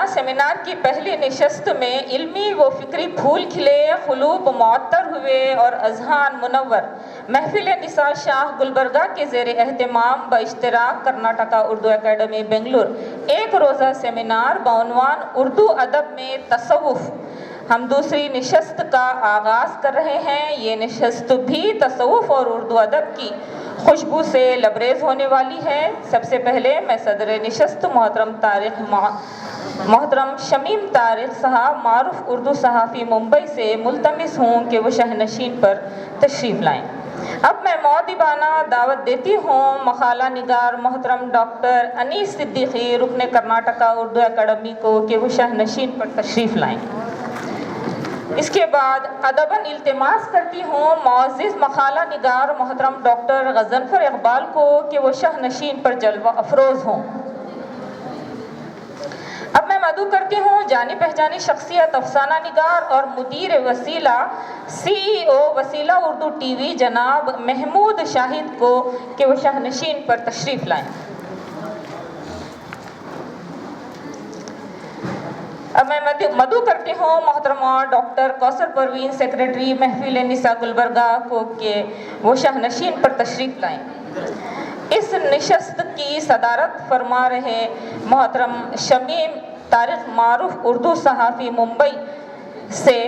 یہاں سیمینار کی پہلی نشست میں علمی و فکری پھول کھلے، قلوب معطر ہوئے اور اذہان منور۔ محفل نثار شاہ گلبرگہ کے زیر اہتمام باشتراک کرناٹکا اردو اکیڈمی بنگلور ایک روزہ سیمینار بعنوان اردو ادب میں تصوف، ہم دوسری نشست کا آغاز کر رہے ہیں۔ یہ نشست بھی تصوف اور اردو ادب کی خوشبو سے لبریز ہونے والی ہے۔ سب سے پہلے میں صدر نشست محترم شمیم طارق صاحب، معروف اردو صحافی ممبئی سے ملتمس ہوں کہ وہ شاہنشین پر تشریف لائیں۔ اب میں مؤدبانہ دعوت دیتی ہوں مقالہ نگار محترم ڈاکٹر انیس صدیقی، رکن کرناٹکا اردو اکیڈمی کو، کہ وہ شاہنشین پر تشریف لائیں۔ اس کے بعد ادباً التماس کرتی ہوں معزز مقالہ نگار محترم ڈاکٹر غضنفر اقبال کو کہ وہ شاہنشین پر جلوہ افروز ہوں۔ اب میں مدعو کرتی ہوں جانی پہچانی شخصیت، افسانہ نگار اور مدیر وسیلہ CEO وسیلہ اردو ٹی وی جناب محمود شاہد کو کہ وہ شاہنشین پر تشریف لائیں۔ اب میں مدعو کرتی ہوں محترمہ ڈاکٹر کوثر پروین، سیکریٹری محفل نساء گلبرگہ کو کہ وہ شاہنشین پر تشریف لائیں۔ اس نشست کی صدارت فرما رہے محترم شمیم طارق، معروف اردو صحافی ممبئی سے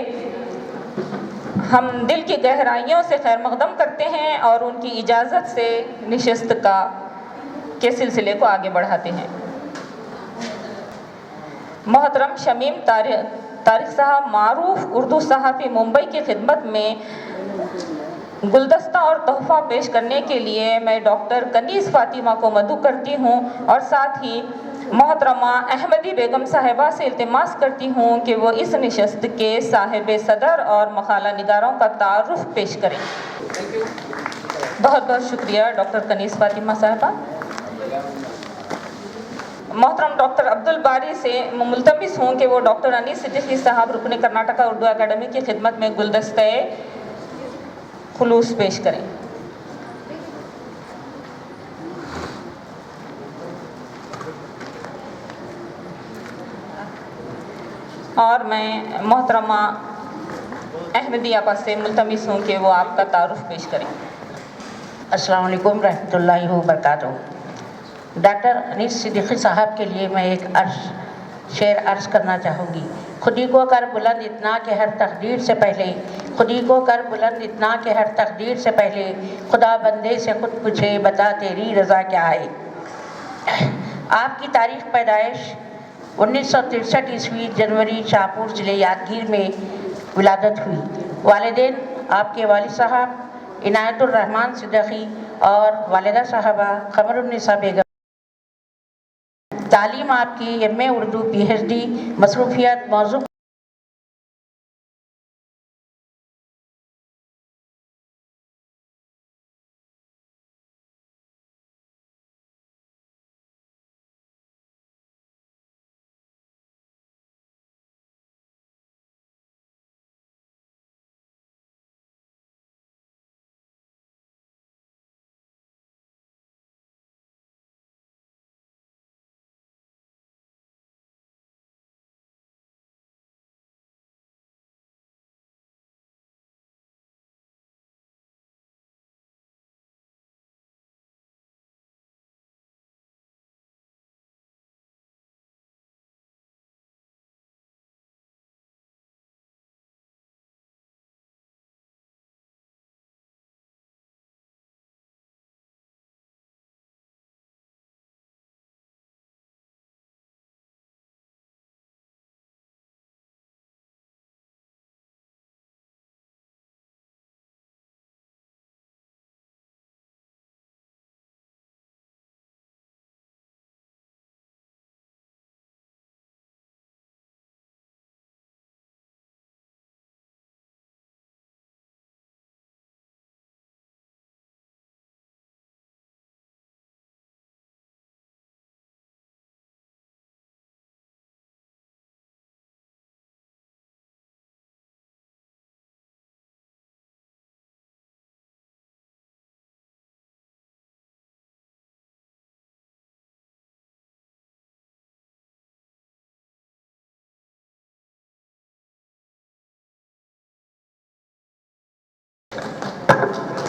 ہم دل کی گہرائیوں سے خیر مقدم کرتے ہیں اور ان کی اجازت سے نشست کے سلسلے کو آگے بڑھاتے ہیں۔ محترم شمیم طارق صاحب، معروف اردو صحافی ممبئی کی خدمت میں گلدستہ اور تحفہ پیش کرنے کے لیے میں ڈاکٹر کنیز فاطمہ کو مدعو کرتی ہوں اور ساتھ ہی محترمہ احمدی بیگم صاحبہ سے التماس کرتی ہوں کہ وہ اس نشست کے صاحب صدر اور مقالہ نگاروں کا تعارف پیش کریں۔ بہت بہت شکریہ ڈاکٹر کنیز فاطمہ صاحبہ۔ محترم ڈاکٹر عبدالباری سے ملتمس ہوں کہ وہ ڈاکٹر انیس صدیقی صاحب، رکن کرناٹکا اردو اکیڈمی کی خدمت میں گلدستہ خلوص پیش کریں۔ اور میں محترمہ احمدی آپا سے ملتمس ہوں کہ وہ آپ کا تعارف پیش کریں۔ السلام علیکم رحمۃ اللہ وبرکاتہ۔ ڈاکٹر انیس صدیقی صاحب کے لیے میں ایک شعر عرض کرنا چاہوں گی۔ خودی کو کر بلند اتنا کہ ہر تقدیر سے پہلے، خودی کو کر بلند اتنا کہ ہر تقدیر سے پہلے، خدا بندے سے خود پوچھے بتا تیری رضا کیا ہے۔ آپ کی تاریخ پیدائش 1963 عیسوی جنوری، شاہپور ضلع یادگیر میں ولادت ہوئی۔ والدین آپ کے والد صاحب عنایت الرحمن صدیقی اور والدہ صاحبہ قمر النساء بیگم۔ تعلیم آپ کی MA اردو PhD، مصروفیت موضوع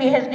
PhD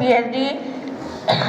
PhD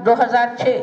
2006।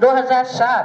2007।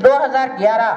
2011।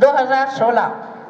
2016।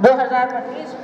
2019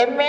MA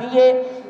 BA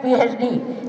PhD।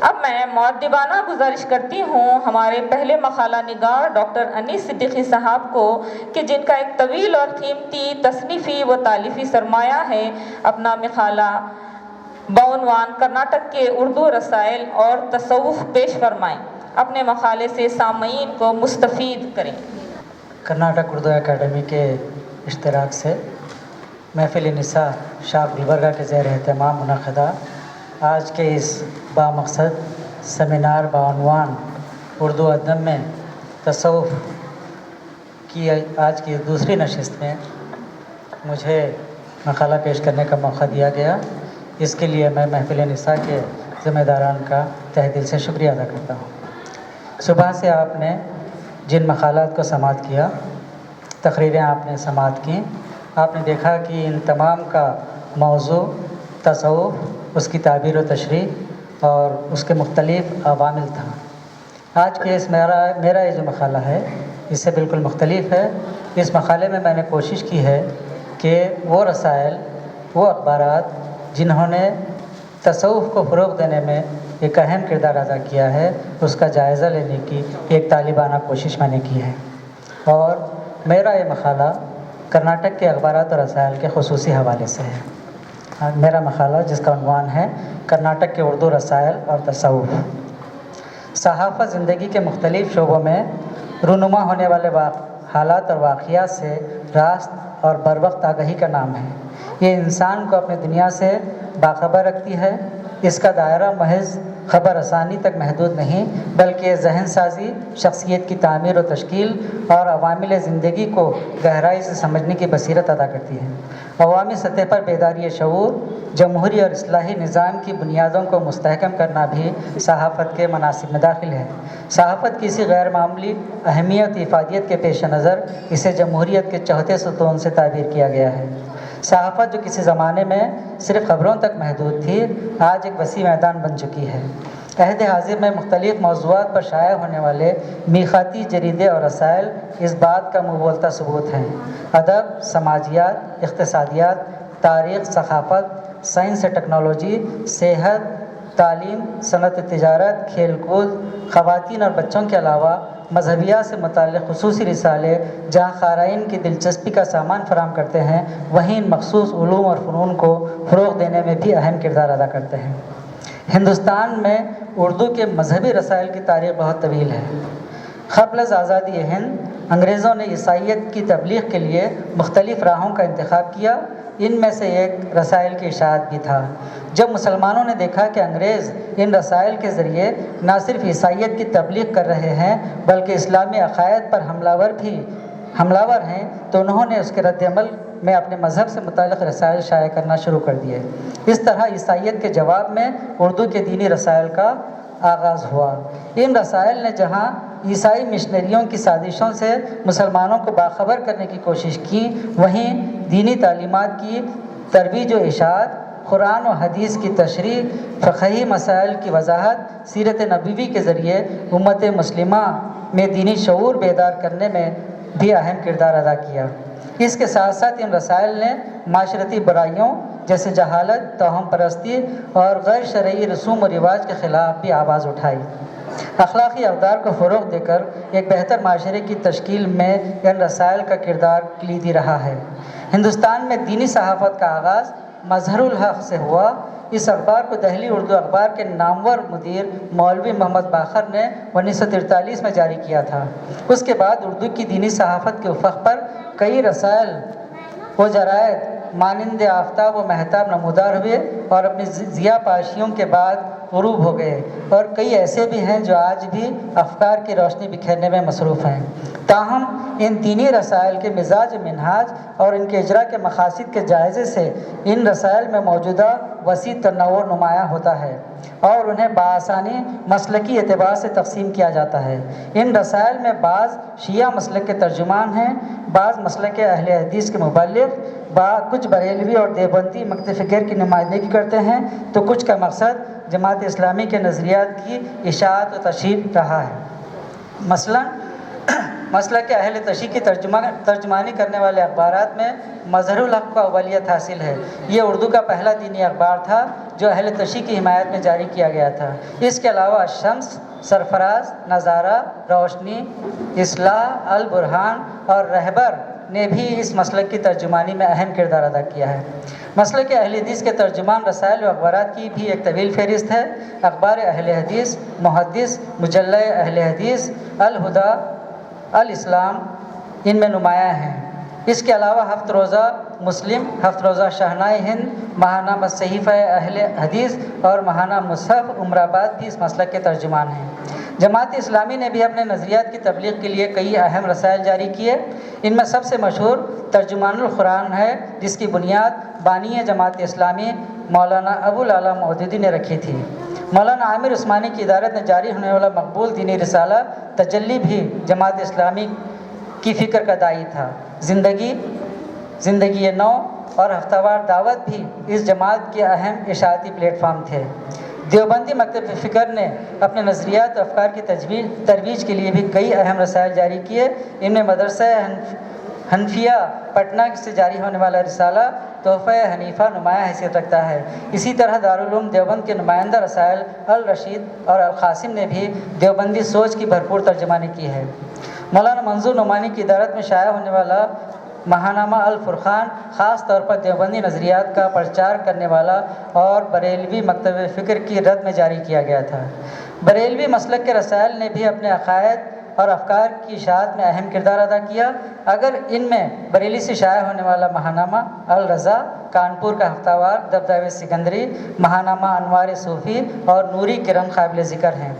اب میں مؤدبانہ گزارش کرتی ہوں ہمارے پہلے مقالہ نگار ڈاکٹر انیس صدیقی صاحب کو کہ جن کا ایک طویل اور قیمتی تصنیفی و تالیفی سرمایہ ہے، اپنا مقالہ بعنوان کرناٹک کے اردو رسائل اور تصوف پیش فرمائیں۔ اپنے مقالے سے سامعین کو مستفید کریں۔ کرناٹک اردو اکیڈمی کے اشتراک سے محفل نساء شاہ گلبرگہ کے زیر اہتمام منعقدہ آج کے اس بامقصد سیمینار بعنوان اردو ادب میں تصوف کی آج کی دوسری نشست میں مجھے مقالہ پیش کرنے کا موقع دیا گیا۔ اس کے لیے میں محفل نساء کے ذمہ داران کا تہ دل سے شکریہ ادا کرتا ہوں۔ صبح سے آپ نے جن مقالات کو سماعت کیا، تقریریں آپ نے سماعت کی، آپ نے دیکھا کہ ان تمام کا موضوع تصوف، اس کی تعبیر و تشریح اور اس کے مختلف عوامل تھا۔ آج کے اس میرا یہ جو مقالہ ہے اس سے بالکل مختلف ہے۔ اس مقالے میں میں نے کوشش کی ہے کہ وہ رسائل، وہ اخبارات جنہوں نے تصوف کو فروغ دینے میں ایک اہم کردار ادا کیا ہے، اس کا جائزہ لینے کی ایک طالبانہ کوشش میں نے کی ہے۔ اور میرا یہ مقالہ کرناٹک کے اخبارات اور رسائل کے خصوصی حوالے سے ہے۔ میرا مقالہ جس کا عنوان ہے کرناٹک کے اردو رسائل اور تصوف، صحافت زندگی کے مختلف شعبوں میں رونما ہونے والے حالات اور واقعات سے راست اور بروقت آگہی کا نام ہے۔ یہ انسان کو اپنی دنیا سے باخبر رکھتی ہے۔ اس کا دائرہ محض خبر رسانی تک محدود نہیں، بلکہ ذہن سازی، شخصیت کی تعمیر و تشکیل اور عوامل زندگی کو گہرائی سے سمجھنے کی بصیرت ادا کرتی ہے۔ عوامی سطح پر بیداری شعور، جمہوری اور اصلاحی نظام کی بنیادوں کو مستحکم کرنا بھی صحافت کے مناسب میں داخل ہے۔ صحافت کی اسی غیر معمولی اہمیت و افادیت کے پیش نظر اسے جمہوریت کے چوتھے ستون سے تعبیر کیا گیا ہے۔ صحافت جو کسی زمانے میں صرف خبروں تک محدود تھی، آج ایک وسیع میدان بن چکی ہے۔ عہد حاضر میں مختلف موضوعات پر شائع ہونے والے میخاطی جریدے اور رسائل اس بات کا منہ بولتا ثبوت ہیں۔ ادب، سماجیات، اقتصادیات، تاریخ، ثقافت، سائنس و ٹیکنالوجی، صحت، تعلیم، صنعت تجارت، کھیل کود، خواتین اور بچوں کے علاوہ مذہبیات سے متعلق خصوصی رسالے جہاں قارئین کی دلچسپی کا سامان فراہم کرتے ہیں، وہیں ان مخصوص علوم اور فنون کو فروغ دینے میں بھی اہم کردار ادا کرتے ہیں۔ ہندوستان میں اردو کے مذہبی رسائل کی تاریخ بہت طویل ہے۔ قبل از آزادی ہند انگریزوں نے عیسائیت کی تبلیغ کے لیے مختلف راہوں کا انتخاب کیا۔ ان میں سے ایک رسائل کی اشاعت بھی تھا۔ جب مسلمانوں نے دیکھا کہ انگریز ان رسائل کے ذریعے نہ صرف عیسائیت کی تبلیغ کر رہے ہیں بلکہ اسلامی عقائد پر حملاور ہیں، تو انہوں نے اس کے رد عمل میں اپنے مذہب سے متعلق رسائل شائع کرنا شروع کر دیے۔ اس طرح عیسائیت کے جواب میں اردو کے دینی رسائل کا آغاز ہوا۔ ان رسائل نے جہاں عیسائی مشنریوں کی سازشوں سے مسلمانوں کو باخبر کرنے کی کوشش کی، وہیں دینی تعلیمات کی ترویج و اشاعت، قرآن و حدیث کی تشریح، فقہی مسائل کی وضاحت، سیرت نبوی کے ذریعے امت مسلمہ میں دینی شعور بیدار کرنے میں بھی اہم کردار ادا کیا۔ اس کے ساتھ ساتھ ان رسائل نے معاشرتی برائیوں جیسے جہالت، توہم پرستی اور غیر شرعی رسوم و رواج کے خلاف بھی آواز اٹھائی۔ اخلاقی اقدار کو فروغ دے کر ایک بہتر معاشرے کی تشکیل میں ان رسائل کا کردار کلیدی رہا ہے۔ ہندوستان میں دینی صحافت کا آغاز مظہر الحق سے ہوا۔ اس اخبار کو دہلی اردو اخبار کے نامور مدیر مولوی محمد باقر نے 1943 میں جاری کیا تھا۔ اس کے بعد اردو کی دینی صحافت کے افق پر کئی رسائل و جرائد مانند آفتاب و مہتاب نمودار ہوئے اور اپنی ضیاء پاشیوں کے بعد غروب ہو گئے، اور کئی ایسے بھی ہیں جو آج بھی افکار کی روشنی بکھیرنے میں مصروف ہیں۔ تاہم ان دینی رسائل کے مزاج منہاج اور ان کے اجرا کے مقاصد کے جائزے سے ان رسائل میں موجودہ وسیع تنوع نمایاں ہوتا ہے اور انہیں بآسانی مسلکی اعتبار سے تقسیم کیا جاتا ہے۔ ان رسائل میں بعض شیعہ مسلک کے ترجمان ہیں، بعض مسلک اہل حدیث کے مبلغ، کچھ بریلوی اور دیوبندی مکتب فکر کی نمائندگی کرتے ہیں، تو کچھ کا مقصد جماعت اسلامی کے نظریات کی اشاعت و تشہیر رہا ہے۔ مثلاً مسلک اہل تشیع کی ترجمانی کرنے والے اخبارات میں مظہر الحق کو اولیت حاصل ہے۔ یہ اردو کا پہلا دینی اخبار تھا جو اہل تشیع کی حمایت میں جاری کیا گیا تھا۔ اس کے علاوہ الشمس، سرفراز، نظارہ، روشنی، اصلاح، البرہان اور رہبر نے بھی اس مسلک کی ترجمانی میں اہم کردار ادا کیا ہے۔ مسلک اہل حدیث کے ترجمان رسائل و اخبارات کی بھی ایک طویل فہرست ہے۔ اخبار اہل حدیث، محدث، مجلہ اہل حدیث، الہدیٰ، الاسلام ان میں نمایاں ہیں۔ اس کے علاوہ ہفت روزہ مسلم، ہفت روزہ شاہنامہ ہند، ماہنامہ صحیفہ اہل حدیث اور ماہنامہ مصحف عمر آباد بھی اس مسلک کے ترجمان ہیں۔ جماعت اسلامی نے بھی اپنے نظریات کی تبلیغ کے لیے کئی اہم رسائل جاری کیے۔ ان میں سب سے مشہور ترجمان القرآن ہے، جس کی بنیاد بانی جماعت اسلامی مولانا ابو العلا مودودی نے رکھی تھی۔ مولانا عامر عثمانی کی ادارت میں جاری ہونے والا مقبول دینی رسالہ تجلی بھی جماعت اسلامی کی فکر کا داعی تھا۔ زندگی نو اور ہفتہ وار دعوت بھی اس جماعت کے اہم اشاعتی پلیٹ فارم تھے۔ دیوبندی مکتب فکر نے اپنے نظریات و افکار کی ترویج کے لیے بھی کئی اہم رسائل جاری کیے۔ ان میں مدرسہ حنفیہ پٹنہ سے جاری ہونے والا رسالہ تحفہ حنیفہ نمایاں حیثیت رکھتا ہے۔ اسی طرح دارالعلوم دیوبند کے نمائندہ رسائل الرشید اور القاسم نے بھی دیوبندی سوچ کی بھرپور ترجمانی کی ہے۔ مولانا منظور نعمانی کی ادارت میں شائع ہونے والا ماہنامہ الفرقان خاص طور پر دیوبندی نظریات کا پرچار کرنے والا اور بریلوی مکتب فکر کی رد میں جاری کیا گیا تھا۔ بریلوی مسلک کے رسائل نے بھی اپنے عقائد اور افکار کی اشاعت میں اہم کردار ادا کیا۔ اگر ان میں بریلی سے شائع ہونے والا ماہنامہ الرضا، کانپور کا ہفتہ وار دبدبۂ سکندری، ماہنامہ انوار صوفی اور نوری کرن قابل ذکر ہیں۔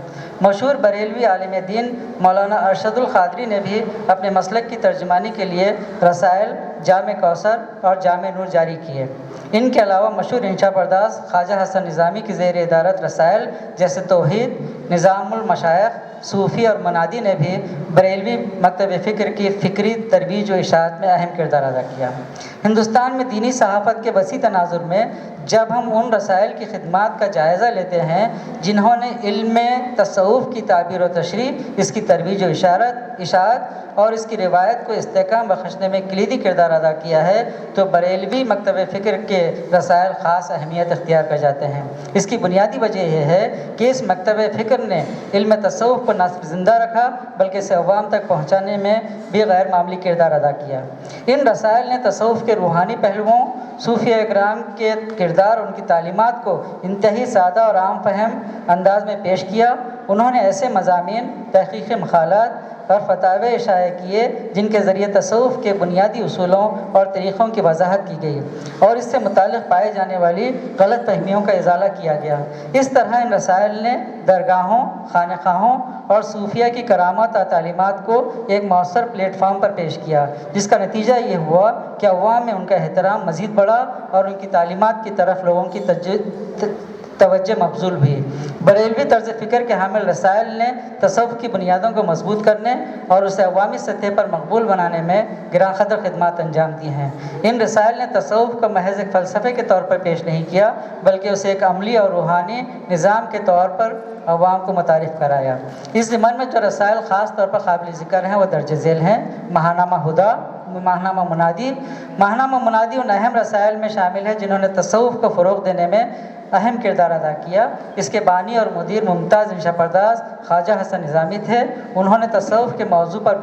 مشہور بریلوی عالم دین مولانا ارشد القادری نے بھی اپنے مسلک کی ترجمانی کے لیے رسائل جامع کوثر اور جامع نور جاری کیے۔ ان کے علاوہ مشہور انشا پرداز خواجہ حسن نظامی کی زیر ادارت رسائل جیسے توحید، نظام المشائخ، صوفی اور منادی نے بھی بریلوی مکتب فکر کی فکری ترویج و اشاعت میں اہم کردار ادا کیا۔ ہندوستان میں دینی صحافت کے وسیع تناظر میں جب ہم ان رسائل کی خدمات کا جائزہ لیتے ہیں جنہوں نے علم تصوف کی تعبیر و تشریح، اس کی ترویج و اشاعت اور اس کی روایت کو استحکام بخشنے میں کلیدی کردار ادا کیا ہے، تو بریلوی مکتب فکر کے رسائل خاص اہمیت اختیار کر جاتے ہیں۔ اس کی بنیادی وجہ یہ ہے کہ اس مکتب فکر نے علم تصوف کو نہ صرف زندہ رکھا بلکہ اسے عوام تک پہنچانے میں بھی غیر معمولی کردار ادا کیا۔ ان رسائل نے تصوف کے روحانی پہلوؤں، صوفیہ اکرام کے کردار اور ان کی تعلیمات کو انتہائی سادہ اور عام فہم انداز میں پیش کیا۔ انہوں نے ایسے مضامین، تحقیقی مقالات اور فتاوی شائع کیے جن کے ذریعے تصوف کے بنیادی اصولوں اور طریقوں کی وضاحت کی گئی اور اس سے متعلق پائے جانے والی غلط فہمیوں کا ازالہ کیا گیا۔ اس طرح ان رسائل نے درگاہوں، خانقاہوں اور صوفیہ کی کرامات اور تعلیمات کو ایک مؤثر پلیٹ فارم پر پیش کیا، جس کا نتیجہ یہ ہوا کہ عوام میں ان کا احترام مزید بڑھا اور ان کی تعلیمات کی طرف لوگوں کی توجہ مبذول ہوئی۔ بریلوی طرز فکر کے حامل رسائل نے تصوف کی بنیادوں کو مضبوط کرنے اور اسے عوامی سطح پر مقبول بنانے میں گراں قدر خدمات انجام دی ہیں۔ ان رسائل نے تصوف کو محض ایک فلسفے کے طور پر پیش نہیں کیا بلکہ اسے ایک عملی اور روحانی نظام کے طور پر عوام کو متعارف کرایا۔ اس ضمن میں جو رسائل خاص طور پر قابل ذکر ہیں وہ درج ذیل ہیں: ماہنامہ ہدیٰ، ماہنامہ منادی۔ ماہنامہ منادی ان اہم رسائل میں شامل ہے جنہوں نے تصوف کو فروغ دینے میں اہم کردار ادا کیا۔ اس کے بانی اور مدیر ممتاز انشا پرداز خواجہ حسن نظامی تھے۔ انہوں نے تصوف کے موضوع پر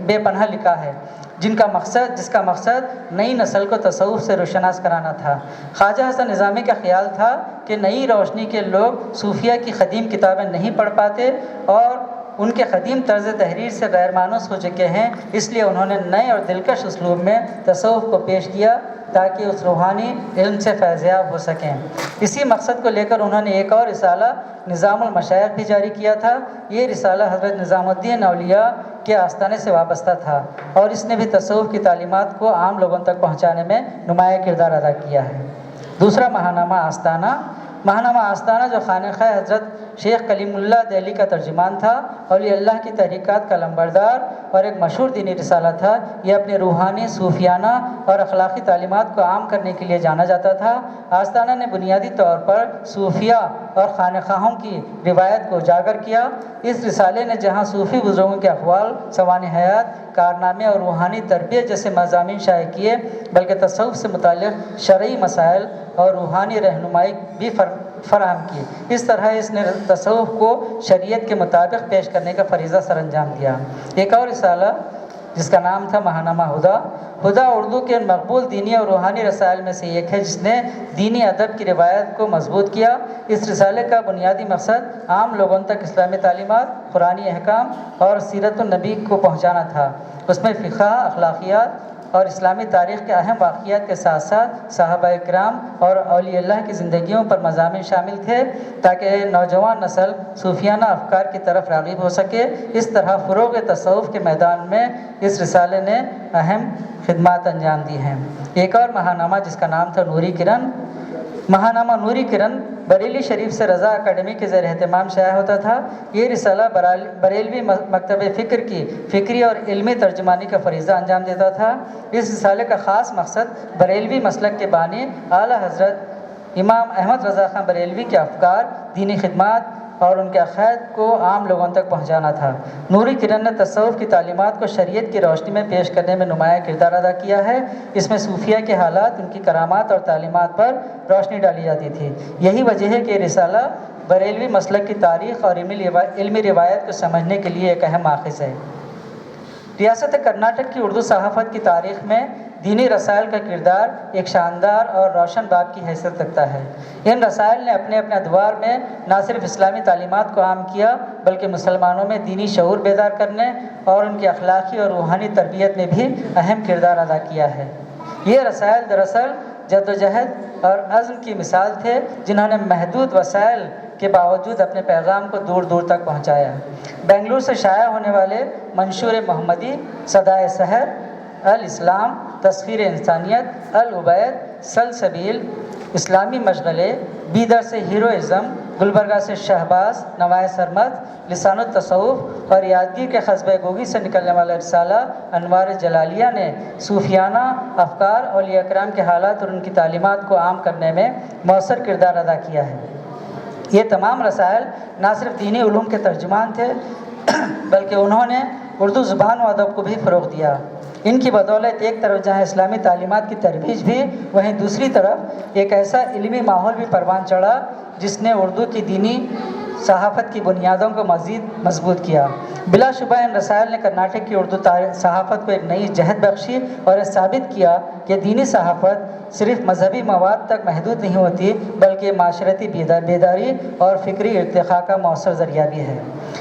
بے پناہ لکھا ہے جس کا مقصد نئی نسل کو تصوف سے روشناس کرانا تھا۔ خواجہ حسن نظامی کا خیال تھا کہ نئی روشنی کے لوگ صوفیہ کی قدیم کتابیں نہیں پڑھ پاتے اور ان کے قدیم طرز تحریر سے غیر مانوس ہو چکے ہیں، اس لیے انہوں نے نئے اور دلکش اسلوب میں تصوف کو پیش کیا تاکہ اس روحانی علم سے فیضیاب ہو سکیں۔ اسی مقصد کو لے کر انہوں نے ایک اور رسالہ نظام المشائخ بھی جاری کیا تھا۔ یہ رسالہ حضرت نظام الدین اولیاء کے آستانے سے وابستہ تھا اور اس نے بھی تصوف کی تعلیمات کو عام لوگوں تک پہنچانے میں نمایاں کردار ادا کیا ہے۔ دوسرا ماہنامہ آستانہ۔ ماہنامہ آستانہ جو خانقہ حضرت شیخ کلیم اللہ دہلی کا ترجمان تھا، اولیاء اللہ کی تحریکات کا لمبردار اور ایک مشہور دینی رسالہ تھا، یہ اپنے روحانی، صوفیانہ اور اخلاقی تعلیمات کو عام کرنے کے لیے جانا جاتا تھا۔ آستانہ نے بنیادی طور پر صوفیہ اور خانقاہوں کی روایت کو اجاگر کیا۔ اس رسالے نے جہاں صوفی بزرگوں کے اقوال، سوانح حیات، کارنامے اور روحانی تربیت جیسے مضامین شائع کیے، بلکہ تصوف سے متعلق شرعی مسائل اور روحانی رہنمائی بھی فراہم کی۔ اس طرح اس نے تصوف کو شریعت کے مطابق پیش کرنے کا فریضہ سر انجام دیا۔ ایک اور رسالہ جس کا نام تھا ماہنامہ ہدا، ہدا اردو کے مقبول دینی اور روحانی رسائل میں سے ایک ہے جس نے دینی ادب کی روایت کو مضبوط کیا۔ اس رسالے کا بنیادی مقصد عام لوگوں تک اسلامی تعلیمات، قرآنی احکام اور سیرت النبی کو پہنچانا تھا۔ اس میں فقہ، اخلاقیات اور اسلامی تاریخ کے اہم واقعات کے ساتھ ساتھ صحابہ کرام اور اولیاء اللہ کی زندگیوں پر مضامین شامل تھے تاکہ نوجوان نسل صوفیانہ افکار کی طرف راغب ہو سکے۔ اس طرح فروغ تصوف کے میدان میں اس رسالے نے اہم خدمات انجام دی ہیں۔ ایک اور ماہنامہ جس کا نام تھا نوری کرن، ماہنامہ نوری کرن بریلی شریف سے رضا اکیڈمی کے زیر اہتمام شائع ہوتا تھا۔ یہ رسالہ بریلوی مکتب فکر کی فکری اور علمی ترجمانی کا فریضہ انجام دیتا تھا۔ اس رسالے کا خاص مقصد بریلوی مسلک کے بانی اعلیٰ حضرت امام احمد رضا خان بریلوی کے افکار، دینی خدمات اور ان کے عقائد کو عام لوگوں تک پہنچانا تھا۔ نوری کرن نے تصوف کی تعلیمات کو شریعت کی روشنی میں پیش کرنے میں نمایاں کردار ادا کیا ہے۔ اس میں صوفیہ کے حالات، ان کی کرامات اور تعلیمات پر روشنی ڈالی جاتی تھی۔ یہی وجہ ہے کہ یہ رسالہ بریلوی مسلک کی تاریخ اور علمی روایت کو سمجھنے کے لیے ایک اہم ماخذ ہے۔ ریاست کرناٹک کی اردو صحافت کی تاریخ میں دینی رسائل کا کردار ایک شاندار اور روشن باب کی حیثیت رکھتا ہے۔ ان رسائل نے اپنے ادوار میں نہ صرف اسلامی تعلیمات کو عام کیا بلکہ مسلمانوں میں دینی شعور بیدار کرنے اور ان کی اخلاقی اور روحانی تربیت میں بھی اہم کردار ادا کیا ہے۔ یہ رسائل دراصل جدوجہد اور عزم کی مثال تھے جنہوں نے محدود وسائل کے باوجود اپنے پیغام کو دور دور تک پہنچایا۔ بنگلور سے شائع ہونے والے منشور محمدی، صدائے سحر، الاسلام، تسخیر انسانیت، العبید، سلسبیل، اسلامی مشغلے، بیدر سے ہیروئزم، گلبرگہ سے شہباز، نوائے سرمد، لسان التصوف اور یادگیر کے قصبہ گوگی سے نکلنے والا رسالہ انوار جلالیہ نے صوفیانہ افکار، اولیاء کرام کے حالات اور ان کی تعلیمات کو عام کرنے میں مؤثر کردار ادا کیا ہے۔ یہ تمام رسائل نہ صرف دینی علوم کے ترجمان تھے بلکہ انہوں نے اردو زبان و ادب کو بھی فروغ دیا۔ ان کی بدولت ایک طرف جہاں اسلامی تعلیمات کی ترویج بھی، وہیں دوسری طرف ایک ایسا علمی ماحول بھی پروان چڑھا جس نے اردو کی دینی صحافت کی بنیادوں کو مزید مضبوط کیا۔ بلا شبہ ان رسائل نے کرناٹک کی اردو صحافت کو ایک نئی جہت بخشی اور یہ ثابت کیا کہ دینی صحافت صرف مذہبی مواد تک محدود نہیں ہوتی بلکہ معاشرتی بیداری اور فکری ارتقاء کا مؤثر ذریعہ بھی ہے۔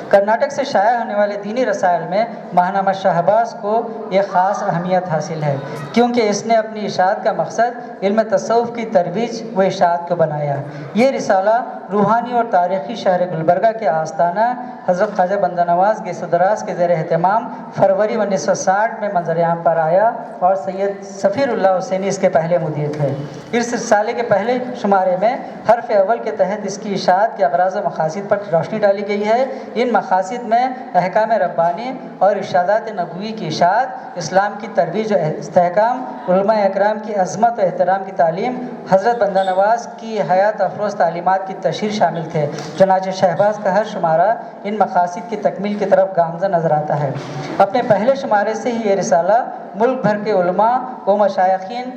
کرناٹک سے شائع ہونے والے دینی رسائل میں ماہنامہ شہباز کو ایک خاص اہمیت حاصل ہے کیونکہ اس نے اپنی اشاعت کا مقصد علم تصوف کی ترویج و اشاعت کو بنایا۔ یہ رسالہ روحانی اور تاریخی شہر گلبرگہ کے آستانہ حضرت خواجہ بندہ نواز گیسو دراز کے زیر اہتمام فروری 1960 میں منظر عام پر آیا اور سید سفیر اللہ حسینی اس کے پہلے مدیر تھے۔ اس رسالے کے پہلے شمارے میں حرف اول کے تحت اس کی اشاعت کے اغراض و مقاصد پر روشنی ڈالی گئی ہے۔ ان مقاصد میں احکام ربانی اور ارشادات نبوی کی اشاعت، اسلام کی ترویج و استحکام، علماء اکرام کی عظمت و احترام کی تعلیم، حضرت بندہ نواز کی حیات افروز تعلیمات کی تشہیر شامل تھے۔ چنانچہ شہباز کا ہر شمارہ ان مقاصد کی تکمیل کی طرف گامزن نظر آتا ہے۔ اپنے پہلے شمارے سے ہی یہ رسالہ ملک بھر کے علماء و مشائخین،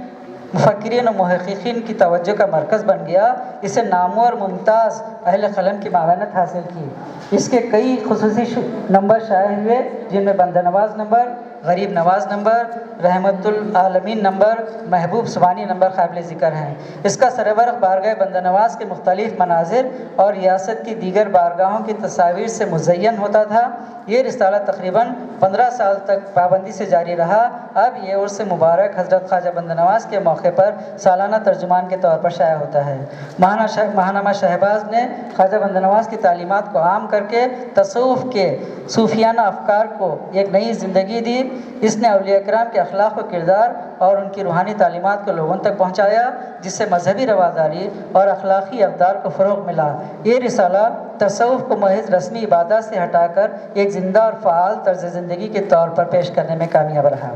مفکرین و محققین کی توجہ کا مرکز بن گیا۔ اسے نامور ممتاز اہل قلم کی معاونت حاصل کی۔ اس کے کئی خصوصی نمبر شائع ہوئے جن میں بندہ نواز نمبر، غریب نواز نمبر، رحمت العالمین نمبر، محبوب سبحانی نمبر قابل ذکر ہیں۔ اس کا سرورق بارگاہ بندہ نواز کے مختلف مناظر اور ریاست کی دیگر بارگاہوں کی تصاویر سے مزین ہوتا تھا۔ یہ رسالہ تقریباً 15 سال تک پابندی سے جاری رہا۔ اب یہ عرس مبارک حضرت خواجہ بندہ نواز کے موقع پر سالانہ ترجمان کے طور پر شائع ہوتا ہے۔ ماہنامہ شہباز نے خواجہ بندہ نواز کی تعلیمات کو عام کر کے تصوف کے صوفیانہ افکار کو ایک نئی زندگی دی۔ اس نے اولیاء کرام کے اخلاق و کردار اور ان کی روحانی تعلیمات کو لوگوں تک پہنچایا، جس سے مذہبی رواداری اور اخلاقی اقدار کو فروغ ملا۔ یہ رسالہ تصوف کو محض رسمی عبادات سے ہٹا کر ایک زندہ اور فعال طرز زندگی کے طور پر پیش کرنے میں کامیاب رہا۔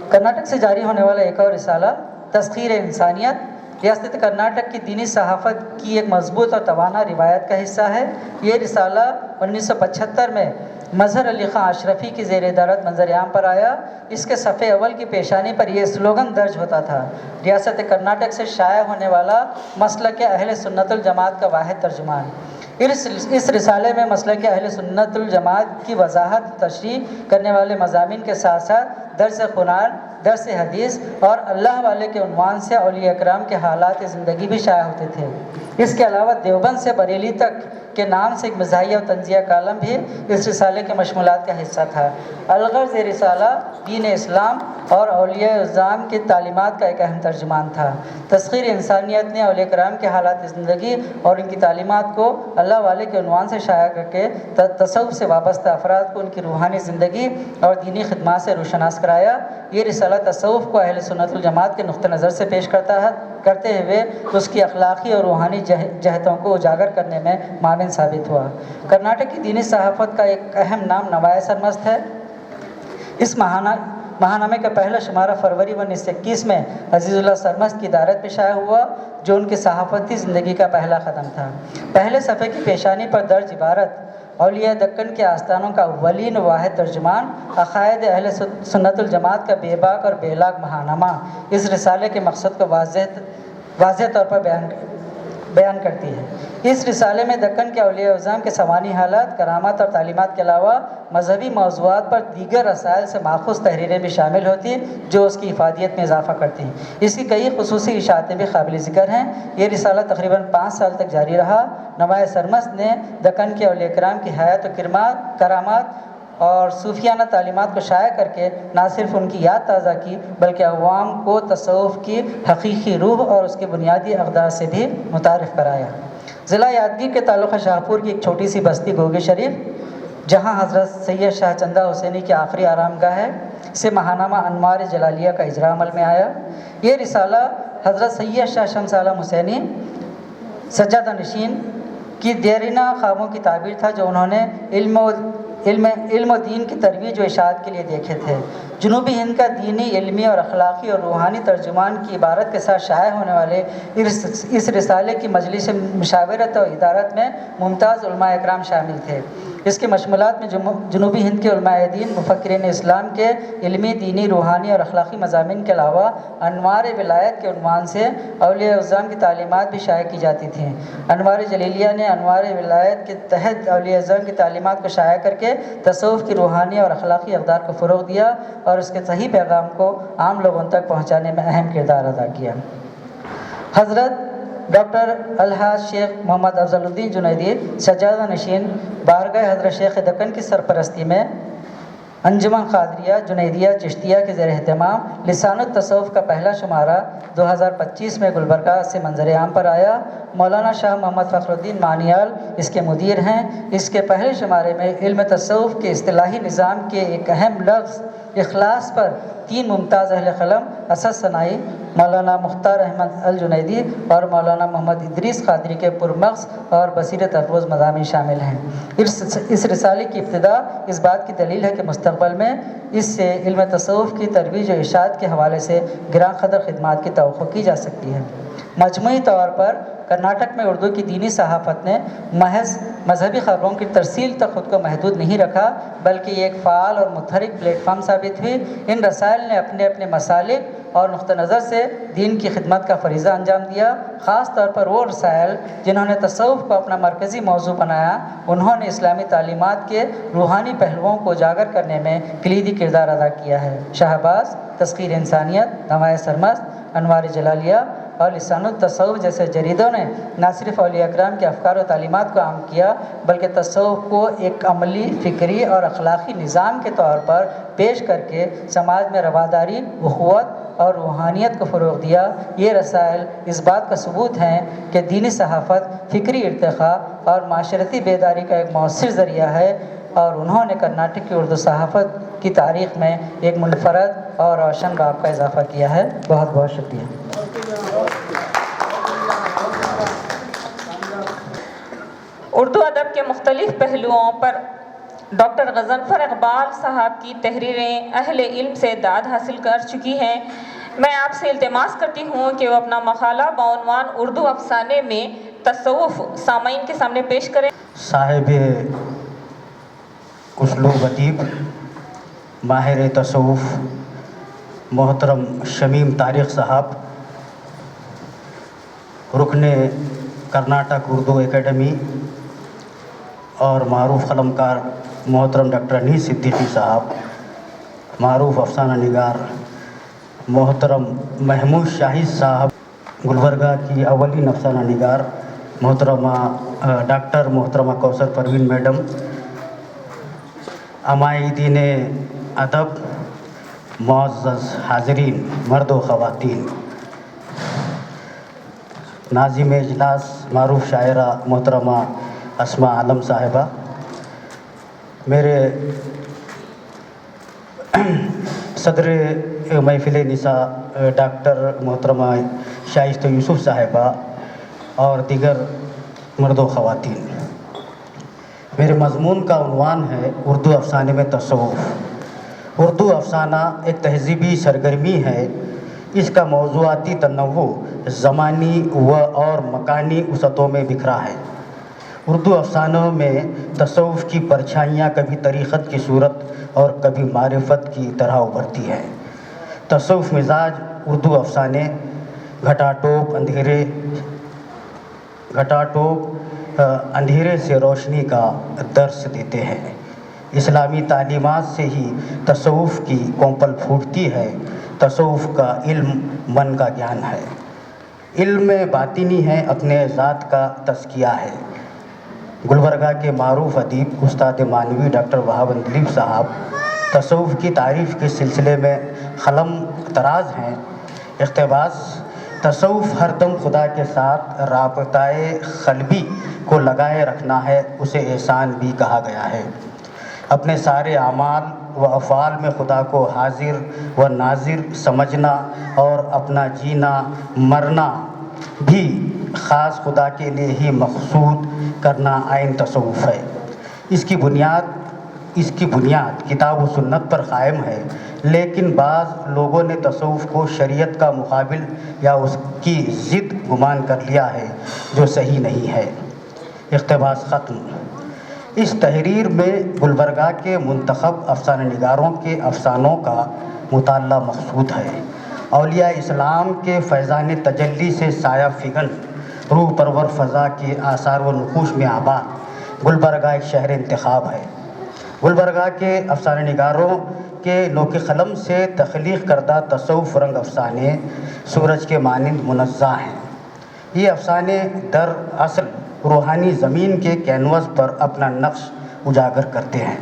کرناٹک سے جاری ہونے والا ایک اور رسالہ تسخیر انسانیت ریاست کرناٹک کی دینی صحافت کی ایک مضبوط اور توانا روایت کا حصہ ہے۔ یہ رسالہ 1975 میں مظہر علی خان اشرفی کی زیر ادارت منظر عام پر آیا۔ اس کے صفحے اول کی پیشانی پر یہ سلوگن درج ہوتا تھا: ریاست کرناٹک سے شائع ہونے والا مسلک اہل سنت الجماعت کا واحد ترجمان۔ اس رسالے میں مسلک اہل سنت الجماعت کی وضاحت تشریح کرنے والے مضامین کے ساتھ ساتھ درس قرآن، درس حدیث اور اللہ والے کے عنوان سے اولیاء کرام کے حالات زندگی بھی شائع ہوتے تھے۔ اس کے علاوہ دیوبند سے بریلی تک کے نام سے ایک مزاحیہ و تنزیہ کالم بھی اس رسالے کے مشمولات کا حصہ تھا۔ الغرض یہ رسالہ دین اسلام اور اولیاء اعظام کی تعلیمات کا ایک اہم ترجمان تھا۔ تسخیر انسانیت نے اولیاء کرام کے حالات زندگی اور ان کی تعلیمات کو اللہ والے کے عنوان سے شائع کر کے تصوف سے وابستہ افراد کو ان کی روحانی زندگی اور دینی خدمات سے روشناس کرایا۔ یہ رسالہ تصوف کو اہل سنت الجماعت کے نقطہ نظر سے پیش کرتے ہوئے اس کی اخلاقی اور روحانی جہتوں کو اجاگر کرنے میں معاون ثابت ہوا۔ کرناٹک کی دینی صحافت کا ایک اہم نام نوائے سرمست ہے۔ اس ماہنامے کا پہلا شمارہ فروری 1921 میں عزیز اللہ سرمست کی ادارت میں شائع ہوا، جو ان کی صحافتی زندگی کا پہلا قدم تھا۔ پہلے صفحے کی پیشانی پر درج عبارت: اولیاء دکن کے آستانوں کا اولین واحد ترجمان، عقائد اہل سنت الجماعت کا بے باک اور بے لاگ ماہنامہ، اس رسالے کے مقصد کو واضح طور پر بیان کرتی ہے۔ اس رسالے میں دکن کے اولیاء اعظام کے سوانح حالات، کرامات اور تعلیمات کے علاوہ مذہبی موضوعات پر دیگر رسائل سے ماخوذ تحریریں بھی شامل ہوتی ہیں، جو اس کی افادیت میں اضافہ کرتی ہیں۔ اس کی کئی خصوصی اشاعتیں بھی قابل ذکر ہیں۔ یہ رسالہ تقریباً 5 سال تک جاری رہا۔ نوائے سرمست نے دکن کے اولیاء کرام کی حیات و کرامات اور صوفیانہ تعلیمات کو شائع کر کے نہ صرف ان کی یاد تازہ کی، بلکہ عوام کو تصوف کی حقیقی روح اور اس کے بنیادی اقدار سے بھی متعارف کرایا۔ ضلع یادگیر کے تعلق شاہپور کی ایک چھوٹی سی بستی گوگے شریف، جہاں حضرت سید شاہ چندہ حسینی کی آخری آرام گاہ ہے، سے ماہنامہ انوار جلالیہ کا اجراء عمل میں آیا۔ یہ رسالہ حضرت سید شاہ شمس عالم حسینی سجادہ نشین کی دیرینہ خوابوں کی تعبیر تھا، جو انہوں نے علم و دین کی ترویج و اشاعت کے لیے دیکھے تھے۔ جنوبی ہند کا دینی، علمی اور اخلاقی اور روحانی ترجمان کی عبارت کے ساتھ شائع ہونے والے اس رسالے کی مجلس مشاورت اور ادارت میں ممتاز علماء اکرام شامل تھے۔ اس کے مشمولات میں جنوبی ہند کے علماء دین، مفکرین اسلام کے علمی، دینی، روحانی اور اخلاقی مضامین کے علاوہ انوار ولایت کے عنوان سے اولیاء اعظام کی تعلیمات بھی شائع کی جاتی تھیں۔ انوار جلیلیہ نے انوار ولایت کے تحت اولیاء اعظام کی تعلیمات کو شائع کر کے تصوف کی روحانی اور اخلاقی اقدار کو فروغ دیا اور اس کے صحیح پیغام کو عام لوگوں تک پہنچانے میں اہم کردار ادا کیا۔ حضرت ڈاکٹر الحاج شیخ محمد افضل الدین جنیدی سجادہ نشین بارگاہ حضرت شیخ دکن کی سرپرستی میں انجمن قادریہ جنیدیہ چشتیہ کے زیر اہتمام لسان التصوف کا پہلا شمارہ 2025 میں گلبرگہ سے منظر عام پر آیا۔ مولانا شاہ محمد فخر الدین مانیال اس کے مدیر ہیں۔ اس کے پہلے شمارے میں علم تصوف کے اصطلاحی نظام کے ایک اہم لفظ اخلاص پر 3 ممتاز اہل قلم اسد ثنائی، مولانا مختار احمد الجنیدی اور مولانا محمد ادریس قادری کے پرمغز اور بصیرت افروز مضامین شامل ہیں۔ اس رسالے کی ابتدا اس بات کی دلیل ہے کہ مستقبل میں اس سے علم تصوف کی ترویج و اشاعت کے حوالے سے گراں قدر خدمات کی توقع کی جا سکتی ہے۔ مجموعی طور پر کرناٹک میں اردو کی دینی صحافت نے محض مذہبی خبروں کی ترسیل تک خود کو محدود نہیں رکھا، بلکہ یہ ایک فعال اور متحرک پلیٹ فارم ثابت ہوئی۔ ان رسائل نے اپنے اپنے مسالک اور نقطہ نظر سے دین کی خدمت کا فریضہ انجام دیا۔ خاص طور پر وہ رسائل جنہوں نے تصوف کو اپنا مرکزی موضوع بنایا، انہوں نے اسلامی تعلیمات کے روحانی پہلوؤں کو اجاگر کرنے میں کلیدی کردار ادا کیا ہے۔ شہباز، تسخیر انسانیت، نوائے سرمست، انوار جلالیہ اور لسان التصوف جیسے جریدوں نے نہ صرف اولیاء اکرام کے افکار و تعلیمات کو عام کیا بلکہ تصوف کو ایک عملی، فکری اور اخلاقی نظام کے طور پر پیش کر کے سماج میں رواداری، اخوت اور روحانیت کو فروغ دیا۔ یہ رسائل اس بات کا ثبوت ہیں کہ دینی صحافت فکری ارتقاء اور معاشرتی بیداری کا ایک مؤثر ذریعہ ہے، اور انہوں نے کرناٹک کی اردو صحافت کی تاریخ میں ایک منفرد اور روشن باب کا اضافہ کیا ہے۔ بہت بہت شکریہ۔ اردو ادب کے مختلف پہلوؤں پر ڈاکٹر غضنفر اقبال صاحب کی تحریریں اہل علم سے داد حاصل کر چکی ہیں۔ میں آپ سے التماس کرتی ہوں کہ وہ اپنا مقالہ بعنوان اردو افسانے میں تصوف سامعین کے سامنے پیش کریں۔ صاحب اسلوب ادیب، ماہر تصوف محترم شمیم طارق صاحب، رکن کرناٹک اردو اکیڈمی اور معروف قلمکار محترم ڈاکٹر انیس صدیقی صاحب، معروف افسانہ نگار محترم محمود شاہد صاحب، گلبرگہ کی اولین افسانہ نگار محترمہ ڈاکٹر محترمہ کوثر پروین میڈم، عمائدین ادب، معزز حاضرین مرد و خواتین، ناظم اجلاس معروف شاعرہ محترمہ اسماء عالم صاحبہ، میرے صدر محفل نساء ڈاکٹر محترمہ شائستہ یوسف صاحبہ اور دیگر مرد و خواتین، میرے مضمون کا عنوان ہے اردو افسانے میں تصوف۔ اردو افسانہ ایک تہذیبی سرگرمی ہے۔ اس کا موضوعاتی تنوع زمانی اور مکانی وسعتوں میں بکھرا ہے۔ اردو افسانوں میں تصوف کی پرچھائیاں کبھی طریقت کی صورت اور کبھی معرفت کی طرح ابھرتی ہیں۔ تصوف مزاج اردو افسانے اندھیرے سے روشنی کا درس دیتے ہیں۔ اسلامی تعلیمات سے ہی تصوف کی کونپل پھوٹتی ہے۔ تصوف کا علم من کا گیان ہے، علم باطنی ہے، اپنے ذات کا تزکیہ ہے۔ گلبرگہ کے معروف ادیب استاد معنوی ڈاکٹر وہاب اندلیب صاحب تصوف کی تعریف کے سلسلے میں قلم طراز ہیں۔ اقتباس: تصوف ہر دم خدا کے ساتھ رابطۂ قلبی کو لگائے رکھنا ہے، اسے احسان بھی کہا گیا ہے۔ اپنے سارے اعمال و افعال میں خدا کو حاضر و ناظر سمجھنا اور اپنا جینا مرنا بھی خاص خدا کے لیے ہی مقصود کرنا عین تصوف ہے۔ اس کی بنیاد کتاب و سنت پر قائم ہے، لیکن بعض لوگوں نے تصوف کو شریعت کا مقابل یا اس کی ضد گمان کر لیا ہے، جو صحیح نہیں ہے۔ اقتباس ختم۔ اس تحریر میں گلبرگہ کے منتخب افسانہ نگاروں کے افسانوں کا مطالعہ مقصود ہے۔ اولیاء اسلام کے فیضان تجلی سے سایہ فگن روح پرور فضا کے آثار و نقوش میں آباد گلبرگہ ایک شہر انتخاب ہے۔ گلبرگہ کے افسانہ نگاروں کے نوک قلم سے تخلیق کردہ تصوف رنگ افسانے سورج کے مانند منزہ ہیں۔ یہ افسانے در اصل روحانی زمین کے کینوس پر اپنا نقش اجاگر کرتے ہیں۔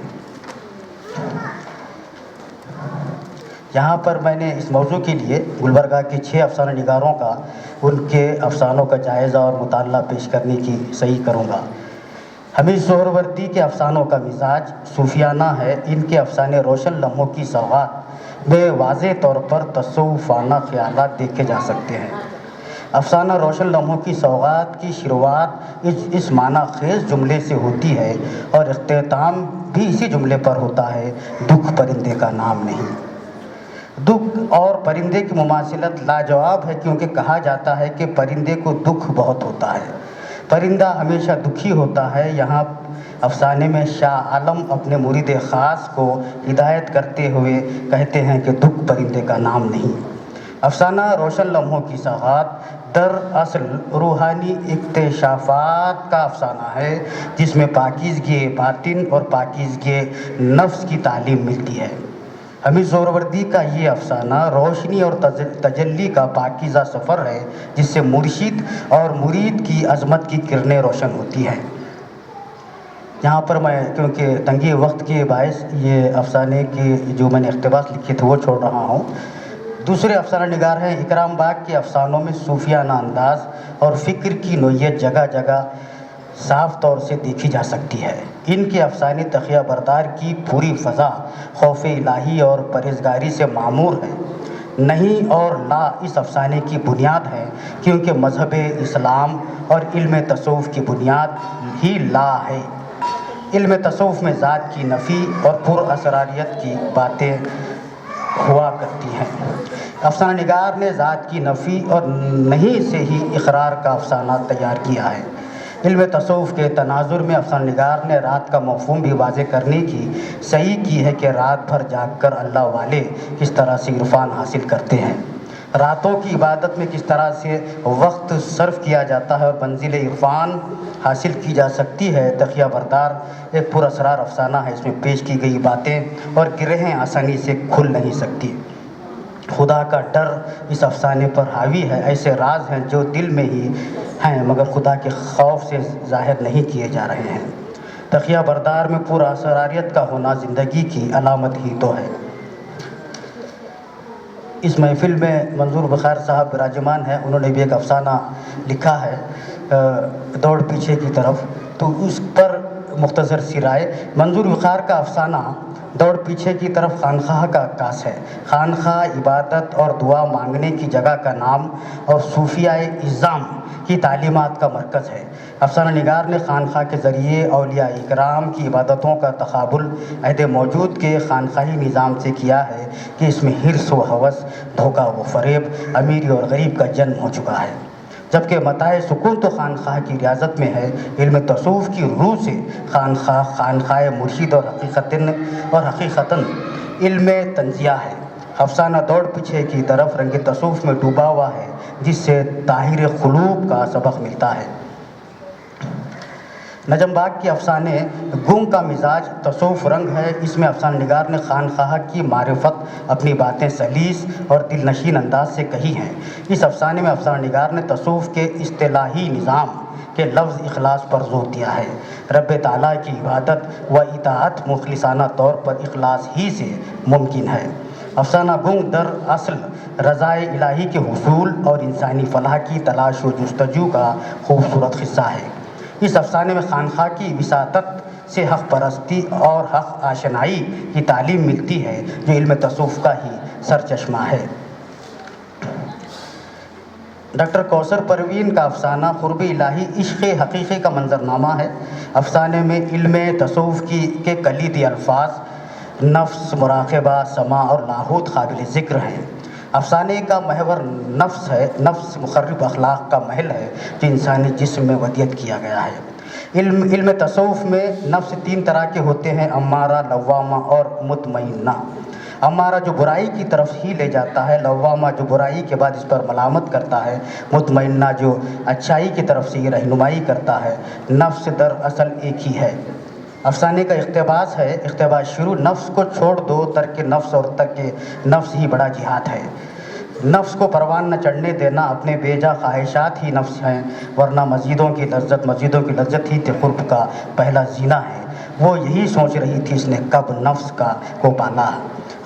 یہاں پر میں نے اس موضوع کے لیے گلبرگہ کے 6 افسانہ نگاروں کا ان کے افسانوں کا جائزہ اور مطالعہ پیش کرنے کی صحیح کروں گا۔ حمید سہروردی کے افسانوں کا مزاج صوفیانہ ہے۔ ان کے افسانے روشن لمحوں کی سوغات میں واضح طور پر تصوفانہ خیالات دیکھے جا سکتے ہیں۔ افسانہ روشن لمحوں کی سوغات کی شروعات اس معنی خیز جملے سے ہوتی ہے اور اختتام بھی اسی جملے پر ہوتا ہے: دکھ پرندے کا نام نہیں۔ دکھ اور پرندے کی مماثلت لاجواب ہے، کیونکہ کہا جاتا ہے کہ پرندے کو دکھ بہت ہوتا ہے، پرندہ ہمیشہ دکھی ہوتا ہے۔ یہاں افسانے میں شاہ عالم اپنے مرید خاص کو ہدایت کرتے ہوئے کہتے ہیں کہ دکھ پرندے کا نام نہیں۔ افسانہ روشن لمحوں کی سوغات در اصل روحانی اکتشافات کا افسانہ ہے، جس میں پاکیزگی باطن اور پاکیزگی نفس کی تعلیم ملتی ہے۔ امیر زہروردی کا یہ افسانہ روشنی اور تجلی کا پاکیزہ سفر ہے جس سے مرشد اور مرید کی عظمت کی کرنیں روشن ہوتی ہیں۔ یہاں پر میں کیونکہ تنگی وقت کے باعث یہ افسانے کے جو میں نے اقتباس لکھے تھے وہ چھوڑ رہا ہوں۔ دوسرے افسانہ نگار ہیں اکرام باغ کے افسانوں میں صوفیانہ انداز اور فکر کی نوعیت جگہ جگہ صاف طور سے دیکھی جا سکتی ہے۔ ان کے افسانے تقیہ بردار کی پوری فضا خوف الہی اور پرہیزگاری سے معمور ہے۔ نہیں اور لا اس افسانے کی بنیاد ہے کیونکہ مذہب اسلام اور علم تصوف کی بنیاد ہی لا ہے۔ علم تصوف میں ذات کی نفی اور پر اسراریت کی باتیں ہوا کرتی ہیں۔ افسانہ نگار نے ذات کی نفی اور نہیں سے ہی اقرار کا افسانہ تیار کیا ہے۔ علم تصوف کے تناظر میں افسانہ نگار نے رات کا مفہوم بھی واضح کرنے کی صحیح کی ہے کہ رات بھر جاگ کر اللہ والے کس طرح سے عرفان حاصل کرتے ہیں، راتوں کی عبادت میں کس طرح سے وقت صرف کیا جاتا ہے اور منزل عرفان حاصل کی جا سکتی ہے۔ تقیہ بردار ایک پر اسرار افسانہ ہے، اس میں پیش کی گئی باتیں اور گرہیں آسانی سے کھل نہیں سکتی۔ خدا کا ڈر اس افسانے پر حاوی ہے، ایسے راز ہیں جو دل میں ہی ہیں مگر خدا کے خوف سے ظاہر نہیں کیے جا رہے ہیں۔ تقیہ بردار میں پر اسراریت کا ہونا زندگی کی علامت ہی تو ہے۔ اس محفل میں منظور بخار صاحب براجمان ہیں، انہوں نے بھی ایک افسانہ لکھا ہے دوڑ پیچھے کی طرف، تو اس پر مختصر سی رائے۔ منظور بخار کا افسانہ دوڑ پیچھے کی طرف خانخواہ کا عکاس ہے۔ خانخواہ عبادت اور دعا مانگنے کی جگہ کا نام اور صوفیہ اعظام کی تعلیمات کا مرکز ہے۔ افسانہ نگار نے خانخواہ کے ذریعے اولیاء اکرام کی عبادتوں کا تقابل عہد موجود کے خانخواہی نظام سے کیا ہے کہ اس میں حرص و ہوس، دھوکہ و فریب، امیری اور غریب کا جنم ہو چکا ہے، جبکہ متاع سکون تو خانخواہ کی ریاضت میں ہے۔ علم تصوف کی روح سے خانخواہ مرشد اور حقیقتاً علم تنزیہ ہے۔ افسانہ دوڑ پیچھے کی طرف رنگ تصوف میں ڈوبا ہوا ہے جس سے طاہر قلوب کا سبق ملتا ہے۔ نجم باغ کے افسانے گنگ کا مزاج تصوف رنگ ہے، اس میں افسانہ نگار نے خانخواہ کی معرفت اپنی باتیں سلیس اور دل نشین انداز سے کہی ہیں۔ اس افسانے میں افسانہ نگار نے تصوف کے اصطلاحی نظام کے لفظ اخلاص پر زور دیا ہے۔ رب تعالیٰ کی عبادت و اطاعت مخلصانہ طور پر اخلاص ہی سے ممکن ہے۔ افسانہ گنگ در اصل رضائے الہی کے حصول اور انسانی فلاح کی تلاش و جستجو کا خوبصورت قصہ ہے۔ اس افسانے میں خانخواہ کی وساطت سے حق پرستی اور حق آشنائی کی تعلیم ملتی ہے جو علم تصوف کا ہی سرچشمہ ہے۔ ڈاکٹر کوثر پروین کا افسانہ قرب الہی عشق حقیقی کا منظرنامہ ہے۔ افسانے میں علم تصوف کے کلیدی الفاظ نفس، مراقبہ، سماع اور لاہوت قابل ذکر ہیں۔ افسانے کا محور نفس ہے، نفس مخرب اخلاق کا محل ہے جو انسانی جسم میں ودیت کیا گیا ہے۔ علم تصوف میں نفس تین طرح کے ہوتے ہیں، امارہ، لوامہ اور مطمئنہ۔ امارہ جو برائی کی طرف ہی لے جاتا ہے، لوامہ جو برائی کے بعد اس پر ملامت کرتا ہے، مطمئنہ جو اچھائی کی طرف سے یہ رہنمائی کرتا ہے۔ نفس در اصل ایک ہی ہے۔ افسانے کا اقتباس ہے، اقتباس شروع: نفس کو چھوڑ دو، ترک نفس اور ترک نفس ہی بڑا جہاد ہے۔ نفس کو پروان نہ چڑھنے دینا، اپنے بیجا خواہشات ہی نفس ہیں، ورنہ مسجدوں کی لذت ہی قرب کا پہلا زینہ ہے۔ وہ یہی سوچ رہی تھی اس نے کب نفس کو پالا۔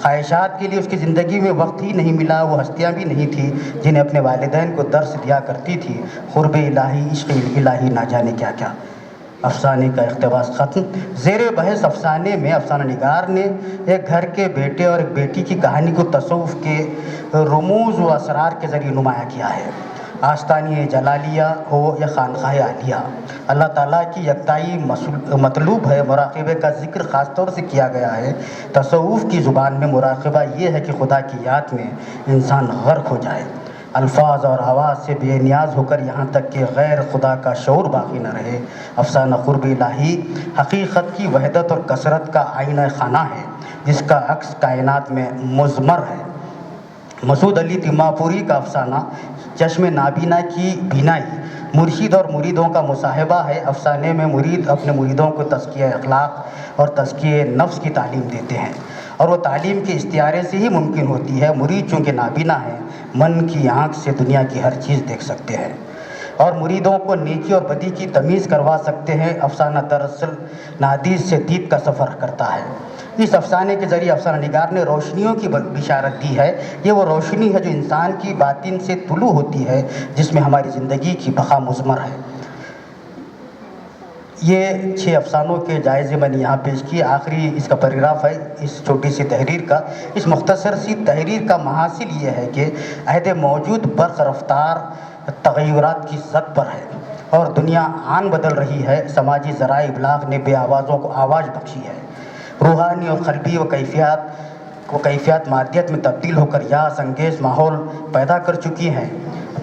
خواہشات کے لیے اس کی زندگی میں وقت ہی نہیں ملا، وہ ہستیاں بھی نہیں تھیں جنہیں اپنے والدین کو درس دیا کرتی تھی، قرب الہی، عشق الہی، نہ جانے کیا کیا۔ افسانے کا اقتباس ختم۔ زیر بحث افسانے میں افسانہ نگار نے ایک گھر کے بیٹے اور ایک بیٹی کی کہانی کو تصوف کے رموز و اسرار کے ذریعے نمایاں کیا ہے۔ آستانیہ جلالیہ ہو یا خانقاہ عالیہ، اللہ تعالیٰ کی یکتائی مطلوب ہے۔ مراقبے کا ذکر خاص طور سے کیا گیا ہے۔ تصوف کی زبان میں مراقبہ یہ ہے کہ خدا کی یاد میں انسان غرق ہو جائے، الفاظ اور آواز سے بے نیاز ہو کر یہاں تک کہ غیر خدا کا شعور باقی نہ رہے۔ افسانہ قرب الہی حقیقت کی وحدت اور کثرت کا آئینہ خانہ ہے جس کا عکس کائنات میں مضمر ہے۔ مسعود علی تیماپوری کا افسانہ چشم نابینا کی بینائی، مرشد اور مریدوں کا مصاحبہ ہے۔ افسانے میں مرید اپنے مریدوں کو تزکیہ اخلاق اور تزکیہ نفس کی تعلیم دیتے ہیں اور وہ تعلیم کے استعارے سے ہی ممکن ہوتی ہے۔ مرید چونکہ نابینا ہے، من کی آنکھ سے دنیا کی ہر چیز دیکھ سکتے ہیں اور مریدوں کو نیکی اور بدی کی تمیز کروا سکتے ہیں۔ افسانہ دراصل نادیز سے دید کا سفر کرتا ہے۔ اس افسانے کے ذریعے افسانہ نگار نے روشنیوں کی بشارت دی ہے۔ یہ وہ روشنی ہے جو انسان کی باطن سے طلوع ہوتی ہے، جس میں ہماری زندگی کی بقا مضمر ہے۔ یہ 6 افسانوں کے جائزے میں نے یہاں پیش کیے۔ آخری اس کا پیراگراف ہے اس چھوٹی سی تحریر کا۔ اس مختصر سی تحریر کا محاصل یہ ہے کہ عہد موجود برق رفتار تغیرات کی زد پر ہے اور دنیا آن بدل رہی ہے۔ سماجی ذرائع ابلاغ نے بے آوازوں کو آواز بخشی ہے۔ روحانی اور قلبی و کیفیات مادیت میں تبدیل ہو کر یاس انگیز ماحول پیدا کر چکی ہیں۔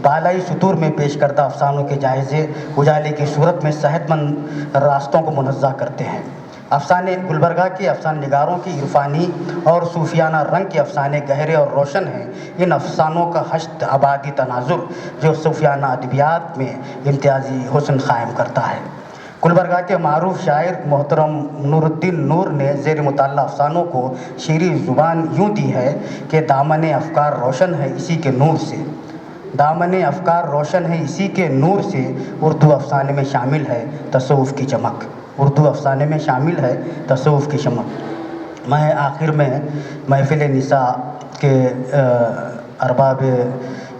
بالائی سطور میں پیش کردہ افسانوں کے جائزے اجالے کی صورت میں صحت مند راستوں کو منزہ کرتے ہیں۔ افسانے گلبرگہ کے افسانہ نگاروں کی عرفانی اور صوفیانہ رنگ کے افسانے گہرے اور روشن ہیں۔ ان افسانوں کا حشد آبادی تناظر جو صوفیانہ ادبیات میں امتیازی حسن قائم کرتا ہے۔ گلبرگہ کے معروف شاعر محترم نور الدین نور نے زیر مطالعہ افسانوں کو شیریں زبان یوں دی ہے کہ دامن افکار روشن ہے اسی کے نور سے، دامن افکار روشن ہے اسی کے نور سے، اردو افسانے میں شامل ہے تصوف کی چمک، اردو افسانے میں شامل ہے تصوف کی چمک۔ میں آخر میں محفل نساء کے ارباب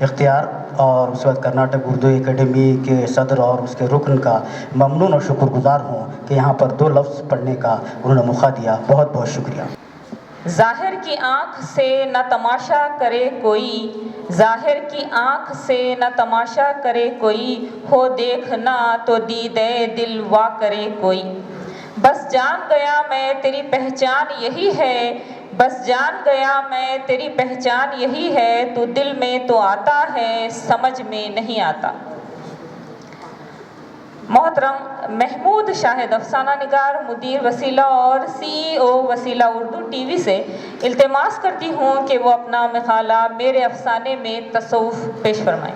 اختیار اور اس وقت کرناٹک اردو اکیڈمی کے صدر اور اس کے رکن کا ممنون اور شکر گزار ہوں کہ یہاں پر 2 لفظ پڑھنے کا انہوں نے موقع دیا۔ بہت بہت شکریہ۔ ظاہر کی آنکھ سے نہ تماشا کرے کوئی، ظاہر کی آنکھ سے نہ تماشا کرے کوئی، ہو دیکھنا تو دیدے دل وا کرے کوئی۔ بس جان گیا میں تیری پہچان یہی ہے، بس جان گیا میں تیری پہچان یہی ہے، تو دل میں تو آتا ہے سمجھ میں نہیں آتا۔ محترم محمود شاہد افسانہ نگار، مدیر وسیلہ اور CEO وسیلہ اردو TV سے التماس کرتی ہوں کہ وہ اپنا مقالہ میرے افسانے میں تصوف پیش فرمائیں۔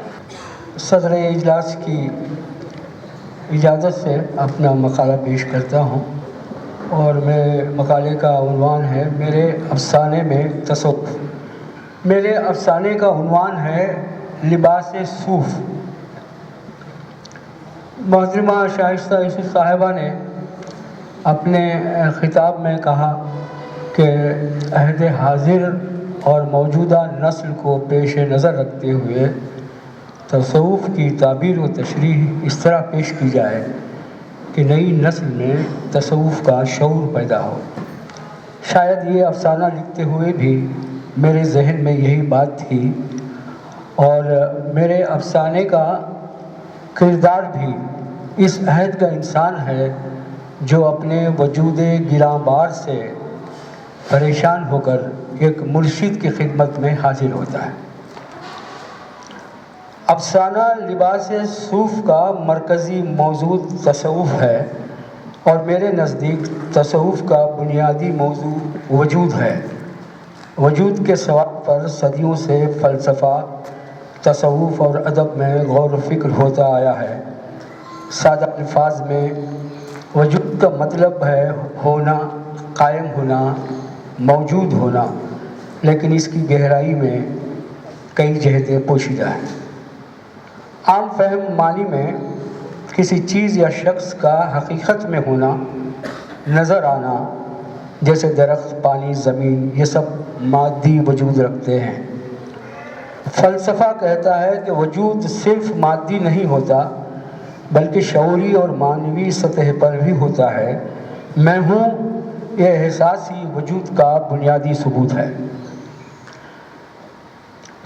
صدر اجلاس کی اجازت سے اپنا مقالہ پیش کرتا ہوں اور میرے مقالے کا عنوان ہے میرے افسانے میں تصوف۔ میرے افسانے کا عنوان ہے لباس صوف۔ محترمہ شائستہ یوسف صاحبہ نے اپنے خطاب میں کہا کہ عہد حاضر اور موجودہ نسل کو پیش نظر رکھتے ہوئے تصوف کی تعبیر و تشریح اس طرح پیش کی جائے کہ نئی نسل میں تصوف کا شعور پیدا ہو۔ شاید یہ افسانہ لکھتے ہوئے بھی میرے ذہن میں یہی بات تھی اور میرے افسانے کا کردار بھی اس عہد کا انسان ہے جو اپنے وجود گراں بار سے پریشان ہو کر ایک مرشد کی خدمت میں حاضر ہوتا ہے۔ افسانہ لباس صوف کا مرکزی موضوع تصوف ہے اور میرے نزدیک تصوف کا بنیادی موضوع وجود ہے۔ وجود کے سوال پر صدیوں سے فلسفہ، تصوف اور ادب میں غور و فکر ہوتا آیا ہے۔ سادہ الفاظ میں وجود کا مطلب ہے ہونا، قائم ہونا، موجود ہونا، لیکن اس کی گہرائی میں کئی جہتیں پوشیدہ ہیں۔ عام فہم معنی میں کسی چیز یا شخص کا حقیقت میں ہونا، نظر آنا، جیسے درخت، پانی، زمین، یہ سب مادی وجود رکھتے ہیں۔ فلسفہ کہتا ہے کہ وجود صرف مادی نہیں ہوتا بلکہ شعوری اور معنوی سطح پر بھی ہوتا ہے۔ میں ہوں یہ احساسی وجود کا بنیادی ثبوت ہے۔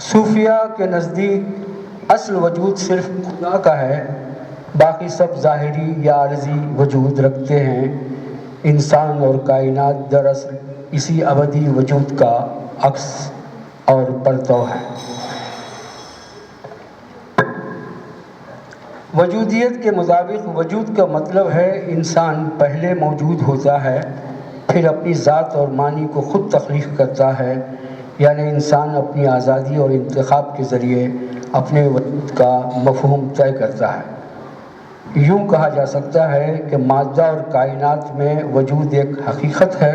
صوفیہ کے نزدیک اصل وجود صرف خدا کا ہے، باقی سب ظاہری یا عارضی وجود رکھتے ہیں۔ انسان اور کائنات دراصل اسی ابدی وجود کا عکس اور پرتو ہے۔ وجودیت کے مطابق وجود کا مطلب ہے انسان پہلے موجود ہوتا ہے، پھر اپنی ذات اور معنی کو خود تخلیق کرتا ہے، یعنی انسان اپنی آزادی اور انتخاب کے ذریعے اپنے وجود کا مفہوم طے کرتا ہے۔ یوں کہا جا سکتا ہے کہ مادہ اور کائنات میں وجود ایک حقیقت ہے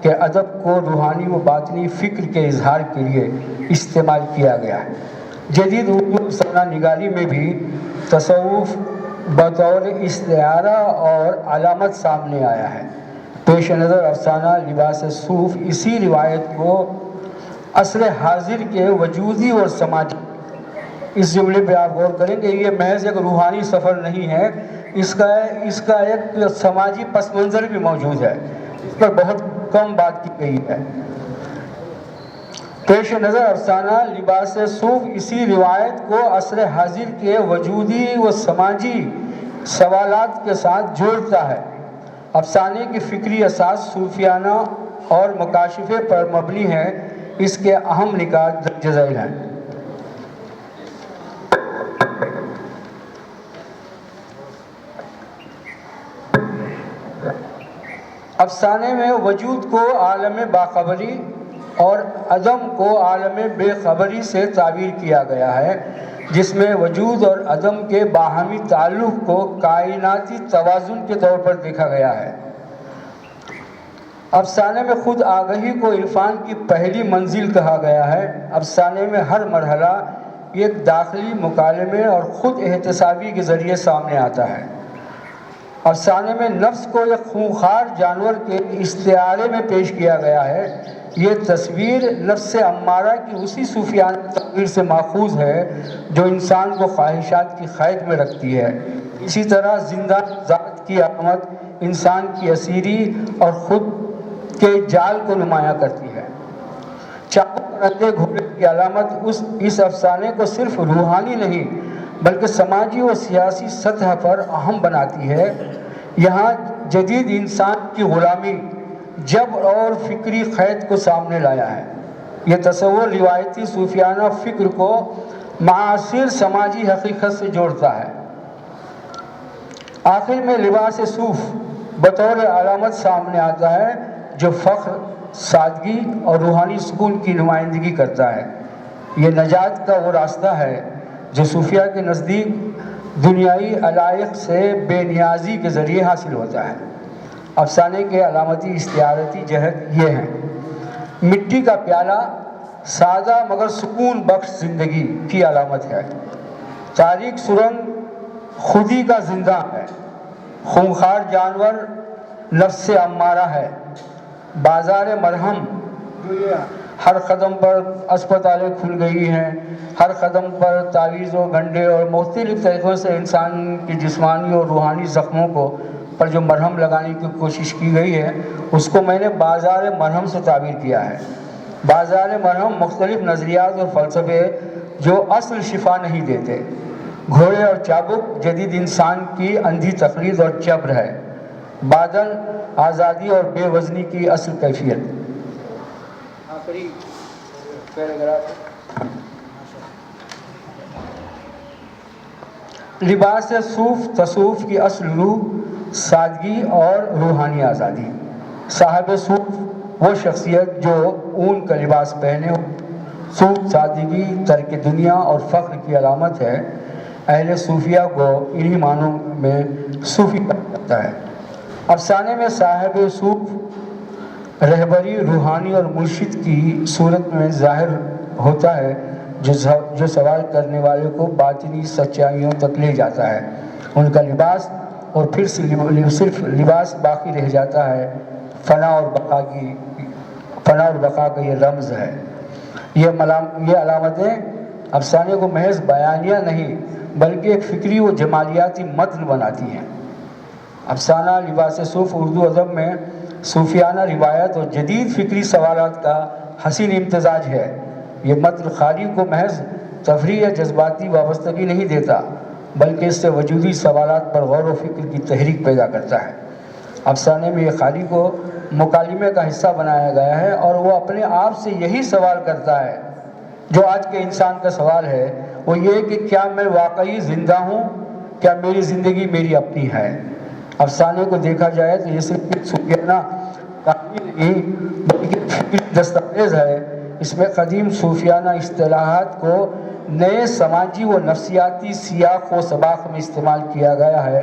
کہ ادب کو روحانی و باطنی فکر کے اظہار کے لیے استعمال کیا گیا ہے۔ جدید اردو افسانہ نگاری میں بھی تصوف بطور استعارہ اور علامت سامنے آیا ہے۔ پیش نظر افسانہ لباس صوف اسی روایت کو عصر حاضر کے وجودی اور سماجی، اس جملے پہ آپ غور کریں کہ یہ محض ایک روحانی سفر نہیں ہے، اس کا ایک سماجی پس منظر بھی موجود ہے، اس پر بہت کم بات کی گئی ہے۔ پیش نظر افسانہ لباس صوف اسی روایت کو عصر حاضر کے وجودی و سماجی سوالات کے ساتھ جوڑتا ہے۔ افسانے کی فکری اساس صوفیانہ اور مکاشفے پر مبنی ہے، اس کے اہم نکات درج ذیل ہیں۔ افسانے میں وجود کو عالم باخبری اور عدم کو عالم بے خبری سے تعبیر کیا گیا ہے، جس میں وجود اور عدم کے باہمی تعلق کو کائناتی توازن کے طور پر دیکھا گیا ہے۔ افسانے میں خود آگہی کو عرفان کی پہلی منزل کہا گیا ہے۔ افسانے میں ہر مرحلہ ایک داخلی مکالمے اور خود احتسابی کے ذریعے سامنے آتا ہے۔ افسانے میں نفس کو ایک خونخوار جانور کے استعارے میں پیش کیا گیا ہے۔ یہ تصویر نفس امارہ کی اسی صوفیانہ تصویر سے ماخوذ ہے جو انسان کو خواہشات کی قید میں رکھتی ہے۔ اسی طرح زندہ ذات کی علامت انسان کی اسیری اور خود کے جال کو نمایاں کرتی ہے۔ چابک رنگے گھوڑے کی علامت اس افسانے کو صرف روحانی نہیں بلکہ سماجی و سیاسی سطح پر اہم بناتی ہے۔ یہاں جدید انسان کی غلامی، جبر اور فکری قید کو سامنے لایا ہے۔ یہ تصور روایتی صوفیانہ فکر کو معاصر سماجی حقیقت سے جوڑتا ہے۔ آخر میں لباس صوف بطور علامت سامنے آتا ہے جو فخر، سادگی اور روحانی سکون کی نمائندگی کرتا ہے۔ یہ نجات کا وہ راستہ ہے جو صوفیہ کے نزدیک دنیائی علائق سے بے نیازی کے ذریعے حاصل ہوتا ہے۔ افسانے کے علامتی استعارتی جہت یہ ہیں: مٹی کا پیالہ سادہ مگر سکون بخش زندگی کی علامت ہے۔ تاریک سرنگ خودی کا زندہ ہے۔ خونخوار جانور نفس امارہ ہے۔ بازار مرہم، ہر قدم پر اسپتالیں کھل گئی ہیں، ہر قدم پر تعویذ و گنڈے اور مختلف طریقوں سے انسان کی جسمانی اور روحانی زخموں پر جو مرہم لگانے کی کوشش کی گئی ہے، اس کو میں نے بازار مرہم سے تعبیر کیا ہے۔ بازار مرہم مختلف نظریات اور فلسفے جو اصل شفا نہیں دیتے۔ گھوڑے اور چابک جدید انسان کی اندھی تقلید اور جبر ہے۔ بادل آزادی اور بے وزنی کی اصل کیفیت۔ آخری پیراگراف، لباس صوف تصوف کی اصل روح، سادگی اور روحانی آزادی۔ صاحب صوف وہ شخصیت جو اون کا لباس پہنے ہو۔ صوف سادگی، ترک دنیا اور فخر کی علامت ہے۔ اہل صوفیہ کو انہی معنوں میں صوفی کہا جاتا ہے۔ افسانے میں صاحب صوف رہبری، روحانی اور مرشد کی صورت میں ظاہر ہوتا ہے جو سوال کرنے والے کو باطنی سچائیوں تک لے جاتا ہے۔ ان کا لباس اور پھر صرف لباس باقی رہ جاتا ہے۔ فنا اور بقا کا یہ رمز ہے۔ یہ علامتیں افسانے کو محض بیانیہ نہیں بلکہ ایک فکری و جمالیاتی متن بناتی ہیں۔ افسانہ لباس صوف اردو ادب میں صوفیانہ روایت اور جدید فکری سوالات کا حسین امتزاج ہے۔ یہ متن قاری کو محض تفریح یا جذباتی وابستگی نہیں دیتا بلکہ اس سے وجودی سوالات پر غور و فکر کی تحریک پیدا کرتا ہے۔ افسانے میں یہ قاری کو مکالمے کا حصہ بنایا گیا ہے اور وہ اپنے آپ سے یہی سوال کرتا ہے جو آج کے انسان کا سوال ہے، وہ یہ کہ کیا میں واقعی زندہ ہوں؟ کیا میری زندگی میری اپنی ہے؟ افسانے کو دیکھا جائے تو یہ صرف ایک صوفیانہ کہانی نہیں بلکہ فکری دستاویز ہے۔ اس میں قدیم صوفیانہ اصطلاحات کو نئے سماجی و نفسیاتی سیاق و سباق میں استعمال کیا گیا ہے۔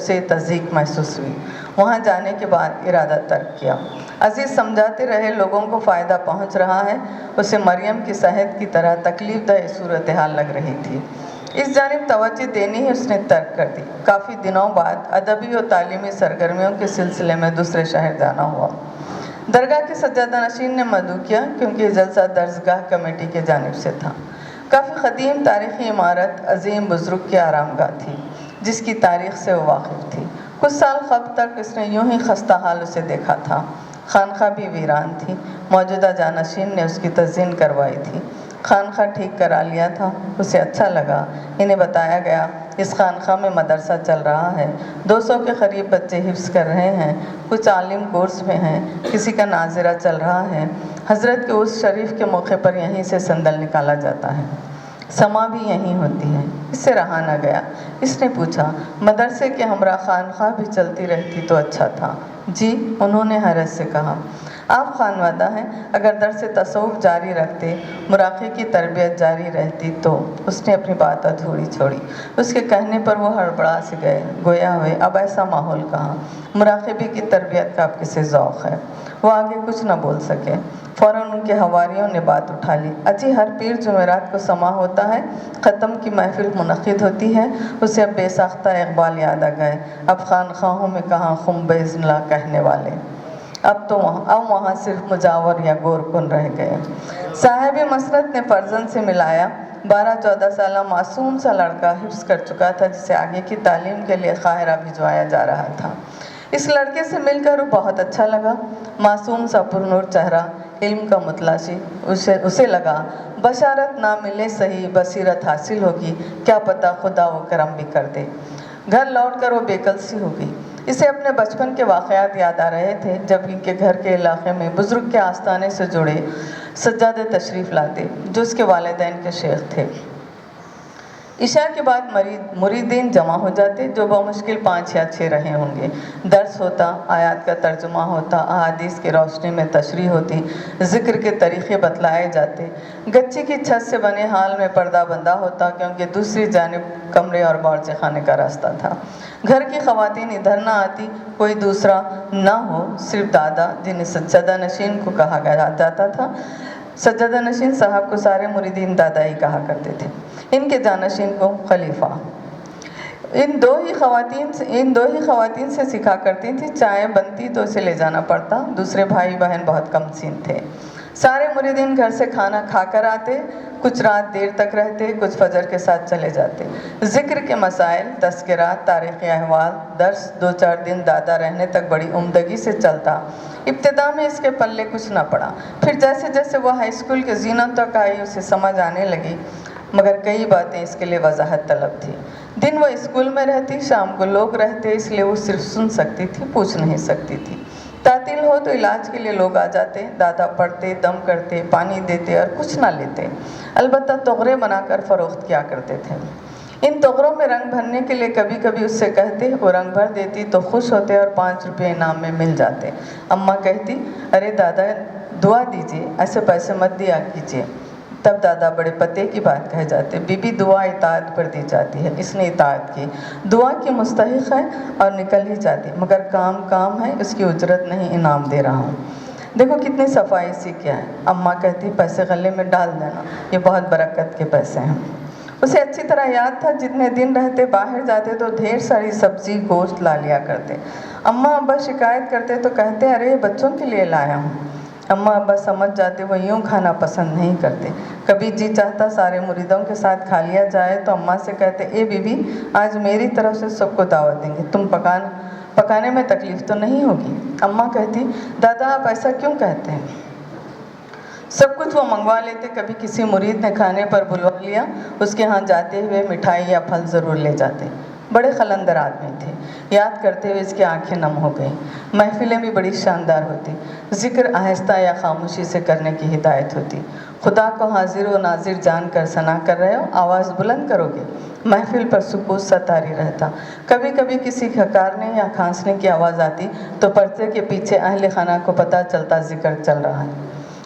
سے تصدیق محسوس ہوئی۔ وہاں جانے کے بعد ارادہ ترک کیا۔ عزیز سمجھاتے رہے لوگوں کو فائدہ پہنچ رہا ہے، اسے مریم کی صحت کی طرح تکلیف دہ صورتحال لگ رہی تھی۔ اس جانب توجہ دینی ہی اس نے ترک کر دی۔ کافی دنوں بعد ادبی اور تعلیمی سرگرمیوں کے سلسلے میں دوسرے شہر جانا ہوا۔ درگاہ کے سجادہ نشین نے مدعو کیا کیونکہ یہ جلسہ درسگاہ کمیٹی کے جانب سے تھا۔ کافی قدیم تاریخی عمارت عظیم بزرگ کی آرام گاہ تھی جس کی تاریخ سے وہ واقف تھی۔ کچھ سال قبل تک اس نے یوں ہی خستہ حال اسے دیکھا تھا۔ خانقاہ بھی ویران تھی۔ موجودہ جانشین نے اس کی تزئین کروائی تھی۔ خانقاہ ٹھیک کرا لیا تھا۔ اسے اچھا لگا۔ انہیں بتایا گیا اس خانقاہ میں مدرسہ چل رہا ہے، 200 کے قریب بچے حفظ کر رہے ہیں، کچھ عالم کورس میں ہیں، کسی کا ناظرہ چل رہا ہے۔ حضرت کے اس شریف کے موقع پر یہیں سے سندل نکالا جاتا ہے، سما بھی یہیں ہوتی ہے۔ اس سے رہا نہ گیا۔ اس نے پوچھا مدرسے کے ہمراہ خانقاہ بھی چلتی رہتی تو اچھا تھا۔ جی، انہوں نے حیرت سے کہا، آپ خانوادہ ہیں، اگر درس تصوف جاری رکھتے، مراقبے کی تربیت جاری رہتی تو۔ اس نے اپنی بات ادھوری چھوڑی۔ اس کے کہنے پر وہ ہڑبڑا سے گئے، گویا ہوئے اب ایسا ماحول کہاں، مراقبے کی تربیت کا اب کسے ذوق ہے۔ وہ آگے کچھ نہ بول سکے۔ فوراً ان کے حواریوں نے بات اٹھا لی، اجی ہر پیر جمعرات کو سما ہوتا ہے، ختم کی محفل منعقد ہوتی ہے۔ اسے اب بے ساختہ اقبال یاد آ گئے، اب خانخواہوں میں کہاں خم بِإِذْنِ اللَّهِ کہنے والے، اب وہاں صرف مجاور یا گور کن رہ گئے۔ صاحب مسرت نے فرزند سے ملایا۔ 12-14 سالہ معصوم سا لڑکا حفظ کر چکا تھا جسے آگے کی تعلیم کے لیے قاہرہ بھجوایا جا رہا تھا۔ اس لڑکے سے مل کر وہ بہت اچھا لگا۔ معصوم سا پرنور چہرہ، علم کا متلاشی۔ اسے لگا بشارت نہ ملے صحیح، بصیرت حاصل ہوگی، کیا پتہ خدا وہ کرم بھی کر دے۔ گھر لوٹ کر وہ بے کل سی ہو گئی۔ اسے اپنے بچپن کے واقعات یاد آ رہے تھے جب ان کے گھر کے علاقے میں بزرگ کے آستانے سے جڑے سجادے تشریف لاتے جو اس کے والدین کے شیخ تھے۔ عشاء کے بعد مریدین جمع ہو جاتے جو بمشکل 5 یا 6 رہے ہوں گے۔ درس ہوتا، آیات کا ترجمہ ہوتا، احادیث کی روشنی میں تشریح ہوتی، ذکر کے طریقے بتلائے جاتے۔ گچی کی چھت سے بنے حال میں پردہ بندہ ہوتا کیونکہ دوسری جانب کمرے اور باورچی خانے کا راستہ تھا۔ گھر کی خواتین ادھر نہ آتی، کوئی دوسرا نہ ہو، صرف دادا جنہیں سجادہ نشین کو کہا جاتا تھا۔ سجادہ نشین صاحب کو سارے مریدین دادا ہی کہا کرتے تھے، ان کے جانشین کو خلیفہ۔ ان دو ہی خواتین سے سکھا کرتی تھی، چائے بنتی تو اسے لے جانا پڑتا، دوسرے بھائی بہن بہت کم سین تھے۔ سارے مریدین گھر سے کھانا کھا کر آتے، کچھ رات دیر تک رہتے، کچھ فجر کے ساتھ چلے جاتے۔ ذکر کے مسائل، تذکرات، تاریخی احوال، درس 2-4 دن دادا رہنے تک بڑی عمدگی سے چلتا۔ ابتدا میں اس کے پلے کچھ نہ پڑا، پھر جیسے جیسے وہ ہائی اسکول کے زینت تک آئی اسے سمجھ آنے لگی، مگر کئی باتیں اس کے لیے وضاحت طلب تھی۔ دن وہ اسکول میں رہتی، شام کو لوگ رہتے، اس لیے وہ صرف سن سکتی تھی، پوچھ نہیں سکتی تھی۔ تعطیل ہو تو علاج کے لیے لوگ آ جاتے، دادا پڑھتے، دم کرتے، پانی دیتے اور کچھ نہ لیتے، البتہ تغرے بنا کر فروخت کیا کرتے تھے۔ ان تغروں میں رنگ بھرنے کے لیے کبھی کبھی اس سے کہتے، وہ رنگ بھر دیتی تو خوش ہوتے اور 5 روپے انعام میں مل جاتے۔ اماں کہتی، ارے دادا دعا دیجیے، ایسے پیسے مت دیا کیجیے۔ تب دادا بڑے پتے کی بات کہہ جاتے، بی بی دعا اطاعت پر دی جاتی ہے، اس نے اطاعت کی، دعا کی مستحق ہے اور نکل ہی جاتی، مگر کام ہے، اس کی اجرت نہیں، انعام دے رہا ہوں۔ دیکھو کتنی صفائی سی کیا ہے۔ اماں کہتی، پیسے غلے میں ڈال دینا، یہ بہت برکت کے پیسے ہیں۔ اسے اچھی طرح یاد تھا جتنے دن رہتے باہر جاتے تو ڈھیر ساری سبزی گوشت لا لیا کرتے۔ اماں ابا شکایت کرتے تو کہتے، ارے بچوں کے لیے لایا ہوں۔ اماں ابا سمجھ جاتے وہ یوں کھانا پسند نہیں کرتے۔ کبھی جی چاہتا سارے مریدوں کے ساتھ کھا لیا جائے تو اماں سے کہتے، اے بی بی آج میری طرف سے سب کو دعوت دیں گے، تم پکانے میں تکلیف تو نہیں ہوگی۔ اماں کہتی، دادا آپ ایسا کیوں کہتے ہیں؟ سب کچھ وہ منگوا لیتے، کبھی کسی مرید نے کھانے پر بلوا لیا، اس کے ہاں جاتے ہوئے مٹھائی یا پھل ضرور لے جاتے۔ بڑے قلندر آدمی تھے، یاد کرتے ہوئے اس کی آنکھیں نم ہو گئیں۔ محفلیں بھی بڑی شاندار ہوتی، ذکر آہستہ یا خاموشی سے کرنے کی ہدایت ہوتی۔ خدا کو حاضر و ناظر جان کر ثنا کر رہے ہو، آواز بلند کرو گے، محفل پر سکوت سا طاری رہتا۔ کبھی کبھی کسی کھکارنے یا کھانسنے کی آواز آتی تو پردے کے پیچھے اہل خانہ کو پتہ چلتا ذکر چل رہا ہے۔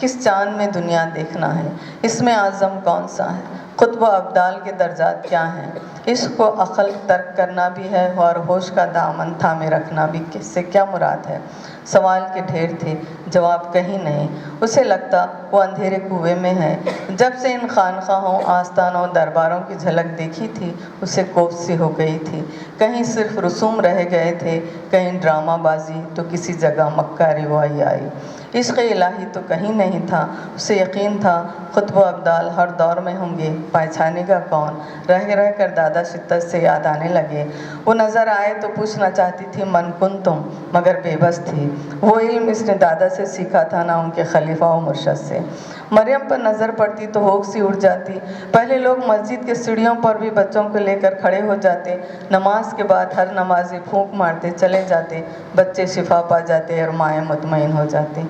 کس چاند میں دنیا دیکھنا ہے، اس میں اعظم کون سا ہے، قطب و ابدال کے درجات کیا ہیں، عشق کو عقل ترک کرنا بھی ہے اور ہوش کا دامن تھامے رکھنا بھی، کس سے کیا مراد ہے۔ سوال کے ڈھیر تھے، جواب کہیں نہیں۔ اسے لگتا وہ اندھیرے کنویں میں ہے۔ جب سے ان خانقاہوں، آستانوں، درباروں کی جھلک دیکھی تھی، اسے کوفت سی ہو گئی تھی۔ کہیں صرف رسوم رہ گئے تھے، کہیں ڈرامہ بازی، تو کسی جگہ مکہ روائی آئی۔ عشق الہی تو کہیں نہیں تھا۔ اسے یقین تھا قطب و ابدال ہر دور میں ہوں گے، پہچانے گا کون؟ رہ رہ کر دادا شدت سے یاد آنے لگے۔ وہ نظر آئے تو پوچھنا چاہتی تھی من کن تم، مگر بے بس تھی۔ وہ علم اس نے دادا سے سیکھا تھا، نہ ان کے خلیفہ و مرشد سے۔ مریم پر نظر پڑتی تو ہوش سی اڑ جاتی۔ پہلے لوگ مسجد کے سیڑھیوں پر بھی بچوں کو لے کر کھڑے ہو جاتے، نماز کے بعد ہر نمازی پھونک مارتے چلے جاتے، بچے شفا پا جاتے اور مائیں مطمئن ہو جاتی۔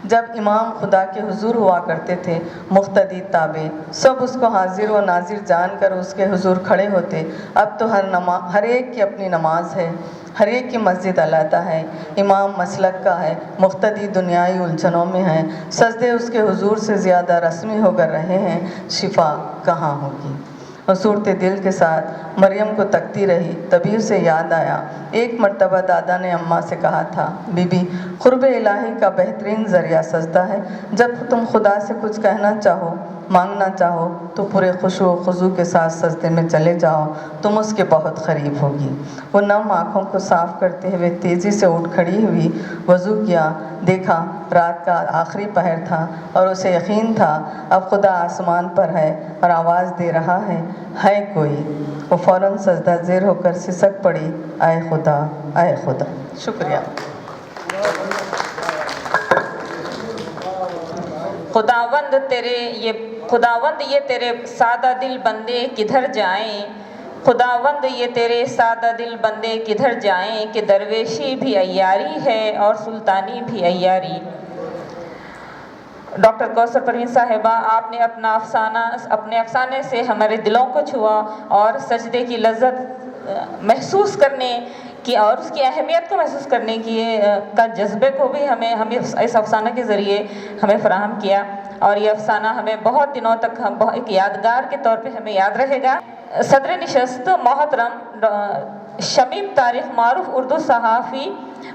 جب امام خدا کے حضور ہوا کرتے تھے، مقتدی تابع سب اس کو حاضر و ناظر جان کر اس کے حضور کھڑے ہوتے۔ اب تو ہر ایک کی اپنی نماز ہے، ہر ایک کی مسجد علیحدہ ہے، امام مسلک کا ہے، مقتدی دنیائی الجھنوں میں ہے، سجدے اس کے حضور سے زیادہ رسمی ہو کر رہے ہیں، شفا کہاں ہوگی؟ اور صورت دل کے ساتھ مریم کو تکتی رہی۔ تبھی اسے یاد آیا، ایک مرتبہ دادا نے اماں سے کہا تھا، بی بی قرب الہی کا بہترین ذریعہ سجدہ ہے۔ جب تم خدا سے کچھ کہنا چاہو، مانگنا چاہو تو پورے خشوع و خضوع کے ساتھ سجدے میں چلے جاؤ، تم اس کے بہت قریب ہوگی۔ وہ نم آنکھوں کو صاف کرتے ہوئے تیزی سے اٹھ کھڑی ہوئی، وضو کیا، دیکھا رات کا آخری پہر تھا اور اسے یقین تھا اب خدا آسمان پر ہے اور آواز دے رہا ہے کوئی۔ وہ فوراً سجدہ زیر ہو کر سسک پڑی، اے خدا، اے خدا۔ شکریہ۔ خداوند یہ تیرے سادہ دل بندے کدھر جائیں، خداوند یہ تیرے سادہ دل بندے کدھر جائیں کہ درویشی بھی عیاری ہے اور سلطانی بھی عیاری۔ ڈاکٹر کوثر پروین صاحبہ، آپ نے اپنے افسانے سے ہمارے دلوں کو چھوا اور سجدے کی لذت محسوس کرنے کی اور اس کی اہمیت کو محسوس کرنے کا جذبے کو بھی ہمیں اس افسانہ کے ذریعے ہمیں فراہم کیا، اور یہ افسانہ ہمیں بہت دنوں تک ایک یادگار کے طور پہ ہمیں یاد رہے گا۔ صدر نشست محترم شمیم طارق، معروف اردو صحافی،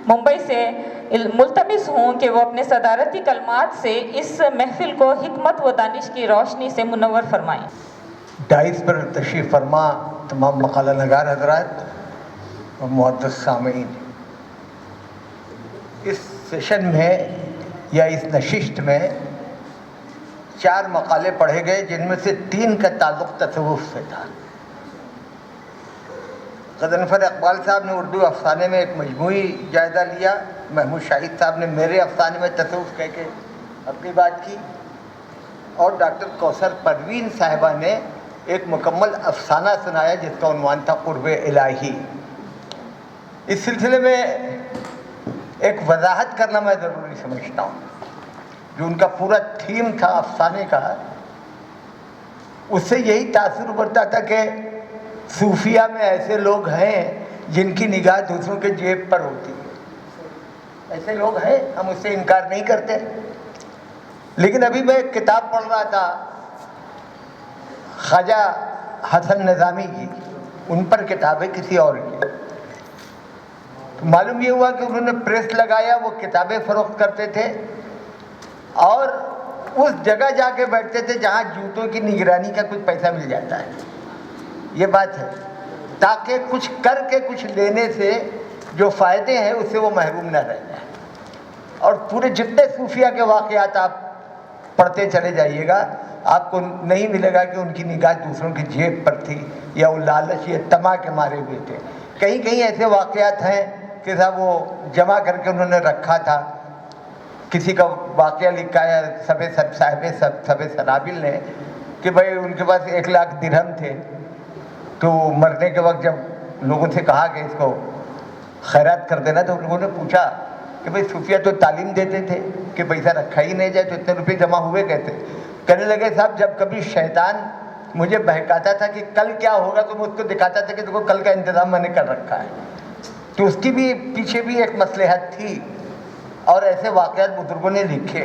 ممبئی سے ملتمس ہوں کہ وہ اپنے صدارتی کلمات سے اس محفل کو حکمت و دانش کی روشنی سے منور فرمائیں۔ ڈائز پر تشریف فرما تمام مقالہ نگار حضرات اور معزز سامعین، اس سیشن میں یا اس نشست میں 4 مقالے پڑھے گئے، جن میں سے 3 کا تعلق تصوف سے تھا۔ غضنفر اقبال صاحب نے اردو افسانے میں ایک مجموعی جائزہ لیا، محمود شاہد صاحب نے میرے افسانے میں تصوف کہہ کے اپنی بات کی، اور ڈاکٹر کوثر پروین صاحبہ نے ایک مکمل افسانہ سنایا جس کا عنوان تھا قرب الہی۔ اس سلسلے میں ایک وضاحت کرنا میں ضروری سمجھتا ہوں۔ جو ان کا پورا تھیم تھا افسانے کا، اس سے یہی تاثر ابھرتا تھا کہ صوفیہ میں ایسے لوگ ہیں جن کی نگاہ دوسروں کے جیب پر ہوتی ہے۔ ایسے لوگ ہیں، ہم اس سے انکار نہیں کرتے۔ لیکن ابھی میں ایک کتاب پڑھ رہا تھا خواجہ حسن نظامی کی، ان پر کتاب ہے کسی اور کی، تو معلوم یہ ہوا کہ انہوں نے پریس لگایا، وہ کتابیں فروخت کرتے تھے اور اس جگہ جا کے بیٹھتے تھے جہاں جوتوں کی نگرانی کا کچھ پیسہ مل جاتا ہے۔ یہ بات ہے، تاکہ کچھ کر کے کچھ لینے سے جو فائدے ہیں اس سے وہ محروم نہ رہ جائیں۔ اور پورے جتنے صوفیہ کے واقعات آپ پڑھتے چلے جائیے گا، آپ کو نہیں ملے گا کہ ان کی نگاہ دوسروں کی جیب پر تھی یا وہ لالچ یا طمع کے مارے ہوئے تھے۔ کہیں کہیں ایسے واقعات ہیں کہ صاحب وہ جمع کر کے انہوں نے رکھا تھا۔ کسی کا واقعہ لکھا ہے صاحب سنابل نے کہ بھائی ان کے پاس 1 لاکھ درہم تھے، تو مرنے کے وقت جب لوگوں سے کہا کہ اس کو خیرات کر دینا، تو لوگوں نے پوچھا کہ بھائی صوفیہ تو تعلیم دیتے تھے کہ پیسہ رکھا ہی نہیں جائے، تو اتنے روپے جمع ہوئے کہتے۔ کہنے لگے صاحب جب کبھی شیطان مجھے بہکاتا تھا کہ کل کیا ہوگا، تو میں اس کو دکھاتا تھا کہ دیکھو کل کا انتظام میں نے کر رکھا ہے۔ تو اس کی بھی پیچھے بھی ایک مصلحت تھی، اور ایسے واقعات بزرگوں نے لکھے۔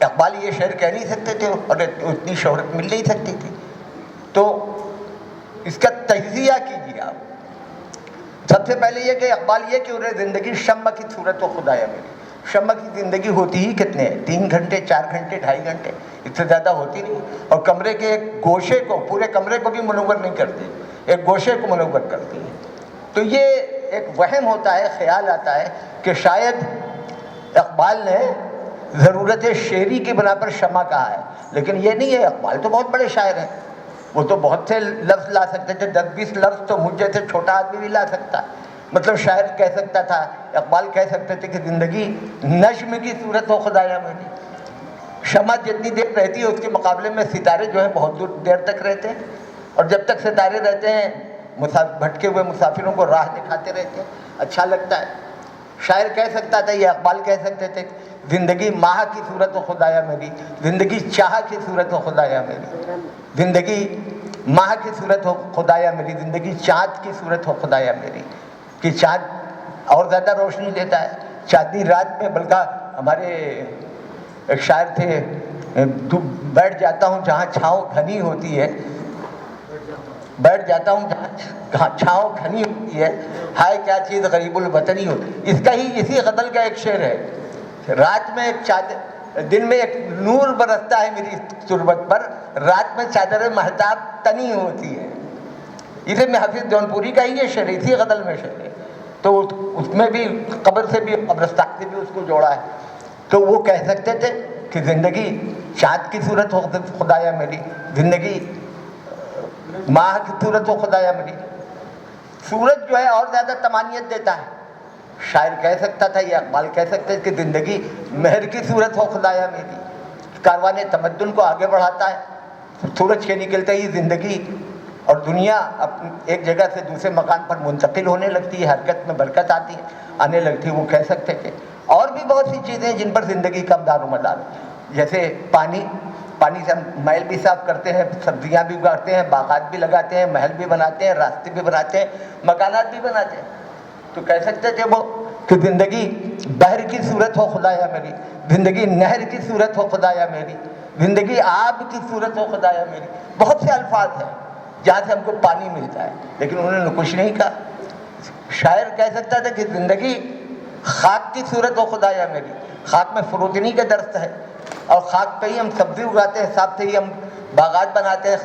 اقبال یہ شعر کہہ نہیں سکتے تھے اور اتنی شہرت مل نہیں سکتی تھی. تو اس کا تجزیہ کیجیے آپ. سب سے پہلے یہ کہ اقبال یہ کہ انہیں زندگی شمع کی صورت و خدایا میری. شمع کی زندگی ہوتی ہی کتنے ہیں؟ 3 گھنٹے 4 گھنٹے 2.5 گھنٹے, اس سے زیادہ ہوتی نہیں. اور کمرے کے ایک گوشے کو, پورے کمرے کو بھی منور نہیں کرتی, ایک گوشے کو منور کرتی ہے. تو یہ ایک وہم ہوتا ہے, خیال آتا ہے کہ شاید اقبال نے ضرورت شعری کی بنا پر شمع کہا ہے, لیکن یہ نہیں ہے. اقبال تو بہت بڑے شاعر ہیں, وہ تو بہت سے لفظ لا سکتے تھے, 10-20 لفظ تو مجھ جیسے چھوٹا آدمی بھی لا سکتا ہے. مطلب شاعر کہہ سکتا تھا, اقبال کہہ سکتے تھے کہ زندگی نجم کی صورت ہو خدایا میری. شمع جتنی دیر رہتی ہے اس کے مقابلے میں ستارے جو ہیں بہت دیر تک رہتے ہیں, اور جب تک ستارے رہتے ہیں بھٹکے ہوئے مسافروں کو راہ دکھاتے رہتے ہیں, اچھا لگتا ہے. شاعر کہہ سکتا تھا, یہ اقبال کہہ سکتے تھے, زندگی ماہ کی صورت ہو خدایا میری, زندگی چاہ کی صورت ہو خدایا میری, زندگی ماہ کی صورت ہو خدایا میری, زندگی چاند کی صورت ہو خدایا میری. کہ چاند اور زیادہ روشنی دیتا ہے چاندنی رات میں. بلکہ ہمارے ایک شاعر تھے, بیٹھ جاتا ہوں جہاں چھاؤں گھنی ہوتی ہے, بیٹھ جاتا ہوں جہاں چھاؤں گھنی ہوتی ہے, ہائے کیا چیز غریب الوطنی ہو. اس کا ہی اسی غزل کا ایک شعر ہے, رات میں ایک دن میں ایک نور برستا ہے میری تربت پر, رات میں چادر مہتاب تنی ہوتی ہے. اسے میں حافظ جونپوری کا ہی یہ شعر, اسی غزل میں شعر ہے. تو اس میں بھی قبر سے بھی, قبرستان سے بھی اس کو جوڑا ہے. تو وہ کہہ سکتے تھے کہ زندگی چاند کی صورت ہو خدایا میری, زندگی ماہ کی صورت ہو خدایا میری. سورج جو ہے اور زیادہ تمانیت دیتا ہے. شاعر کہہ سکتا تھا, یہ اقبال کہہ سکتے کہ زندگی مہر کی صورت ہو خدایا میری. کاروان تمدن کو آگے بڑھاتا ہے. سورج کے نکلتے ہی زندگی اور دنیا ایک جگہ سے دوسرے مکان پر منتقل ہونے لگتی ہے, حرکت میں برکت آتی ہے, آنے لگتی ہے. وہ کہہ سکتے تھے. اور بھی بہت سی چیزیں جن پر زندگی کا دار و مدار ہے, جیسے پانی سے ہم محل بھی صاف کرتے ہیں, سبزیاں بھی اگاتے ہیں, باغات بھی لگاتے ہیں, محل بھی بناتے ہیں, راستے بھی بناتے ہیں, مکانات بھی بناتے ہیں. تو کہہ سکتے تھے وہ کہ زندگی بحر کی صورت ہو خدایا میری, زندگی نہر کی صورت ہو خدایا میری, زندگی آب کی صورت ہو خدایا میری. بہت سے الفاظ ہیں جہاں سے ہم کو پانی ملتا ہے, لیکن انہوں نے کچھ نہیں کہا. شاعر کہہ سکتا تھا کہ زندگی خاک کی صورت ہو خدایا میری, خاک میں فروتنی کا درخت ہے, اور خاک پہ ہی ہم سبزی اگاتے ہیں, خاک پہ ہی ہم باغات بناتے ہیں,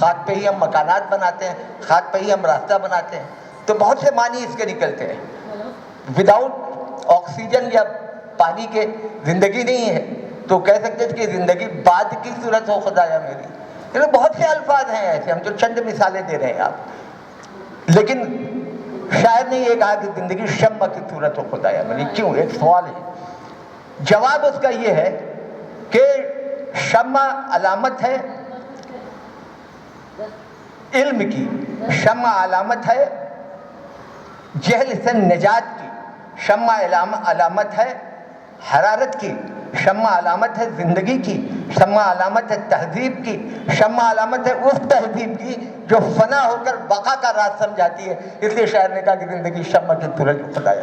خاک پہ ہی ہم مکانات بناتے ہیں, خاک پہ ہی ہم راستہ بناتے ہیں. تو بہت سے معنی اس کے نکلتے ہیں. وداؤٹ آکسیجن یا پانی کے زندگی نہیں ہے. تو کہہ سکتے تھے کہ زندگی باد کی صورت ہو خدایا میری. بہت سے الفاظ ہیں ایسے, ہم تو چند مثالیں دے رہے ہیں آپ. لیکن شاعر نے یہ کہا کہ زندگی شمع کی صورت ہو خدایا میری. کیوں؟ ایک سوال ہے. جواب اس کا یہ ہے کہ شمع علامت ہے علم کی, شمع علامت ہے جہل سے نجات کی, شمع علامت ہے حرارت کی, شمع علامت ہے زندگی کی, شمع علامت ہے تہذیب کی, شمع علامت ہے اس تہذیب کی جو فنا ہو کر بقا کا راز سمجھاتی ہے. اس لیے شاعر نے کہا کہ زندگی شمع کی صورت خدایا.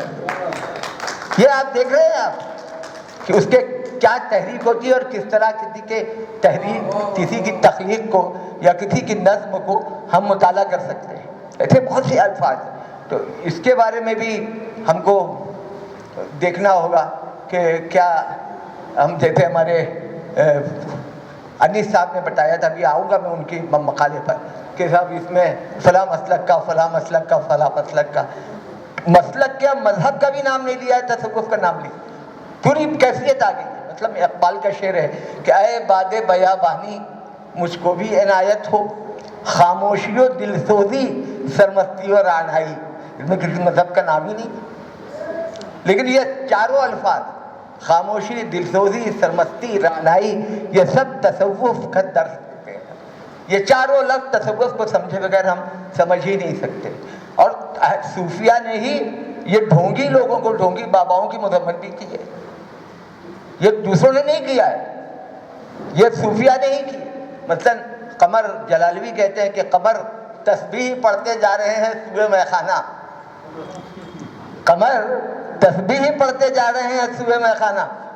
یہ آپ دیکھ رہے ہیں آپ کہ اس کے کیا تحریک ہوتی ہے اور کس طرح کسی کی تخلیق کو یا کسی کی نظم کو ہم مطالعہ کر سکتے ہیں. ایسے بہت سے الفاظ ہیں. تو اس کے بارے میں بھی ہم کو دیکھنا ہوگا کہ کیا ہم جیسے ہمارے انیس صاحب نے بتایا تھا, ابھی آؤں گا میں ان کی مقالے پر, کہ صاحب اس میں فلاں مسلک کا, فلاں مسلک کا, فلاں مسلک کا, مسلک کیا مذہب کا بھی نام نہیں لیا ہے, تصوف کا نام لیا. پوری کیفیت آ گئی. مطلب اقبال کا شعر ہے کہ اے باد بیابانی مجھ کو بھی عنایت ہو, خاموشی و دل سوزی سرمستی و رانائی. اس میں کسی مذہب کا نام ہی نہیں. لیکن یہ چاروں الفاظ, خاموشی, دلسوزی, سرمستی, رانائی, یہ سب تصوف کا درس دیتے ہیں. یہ چاروں لفظ تصوف کو سمجھے بغیر ہم سمجھ ہی نہیں سکتے. اور صوفیہ نے ہی یہ ڈھونگی لوگوں کو, ڈھونگی باباؤں کی مذمت بھی کی ہے. یہ دوسروں نے نہیں کیا ہے, یہ صوفیہ نے ہی کی. مثلا قمر جلالوی کہتے ہیں کہ قمر تسبیح پڑھتے جا رہے ہیں سوئے میخانہ, قمر تسبیح پڑھتے جا رہے ہیں سوئے میخانہ,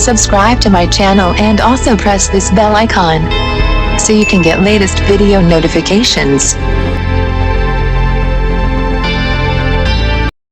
Subscribe to my channel and also press this bell icon so you can get latest video notifications.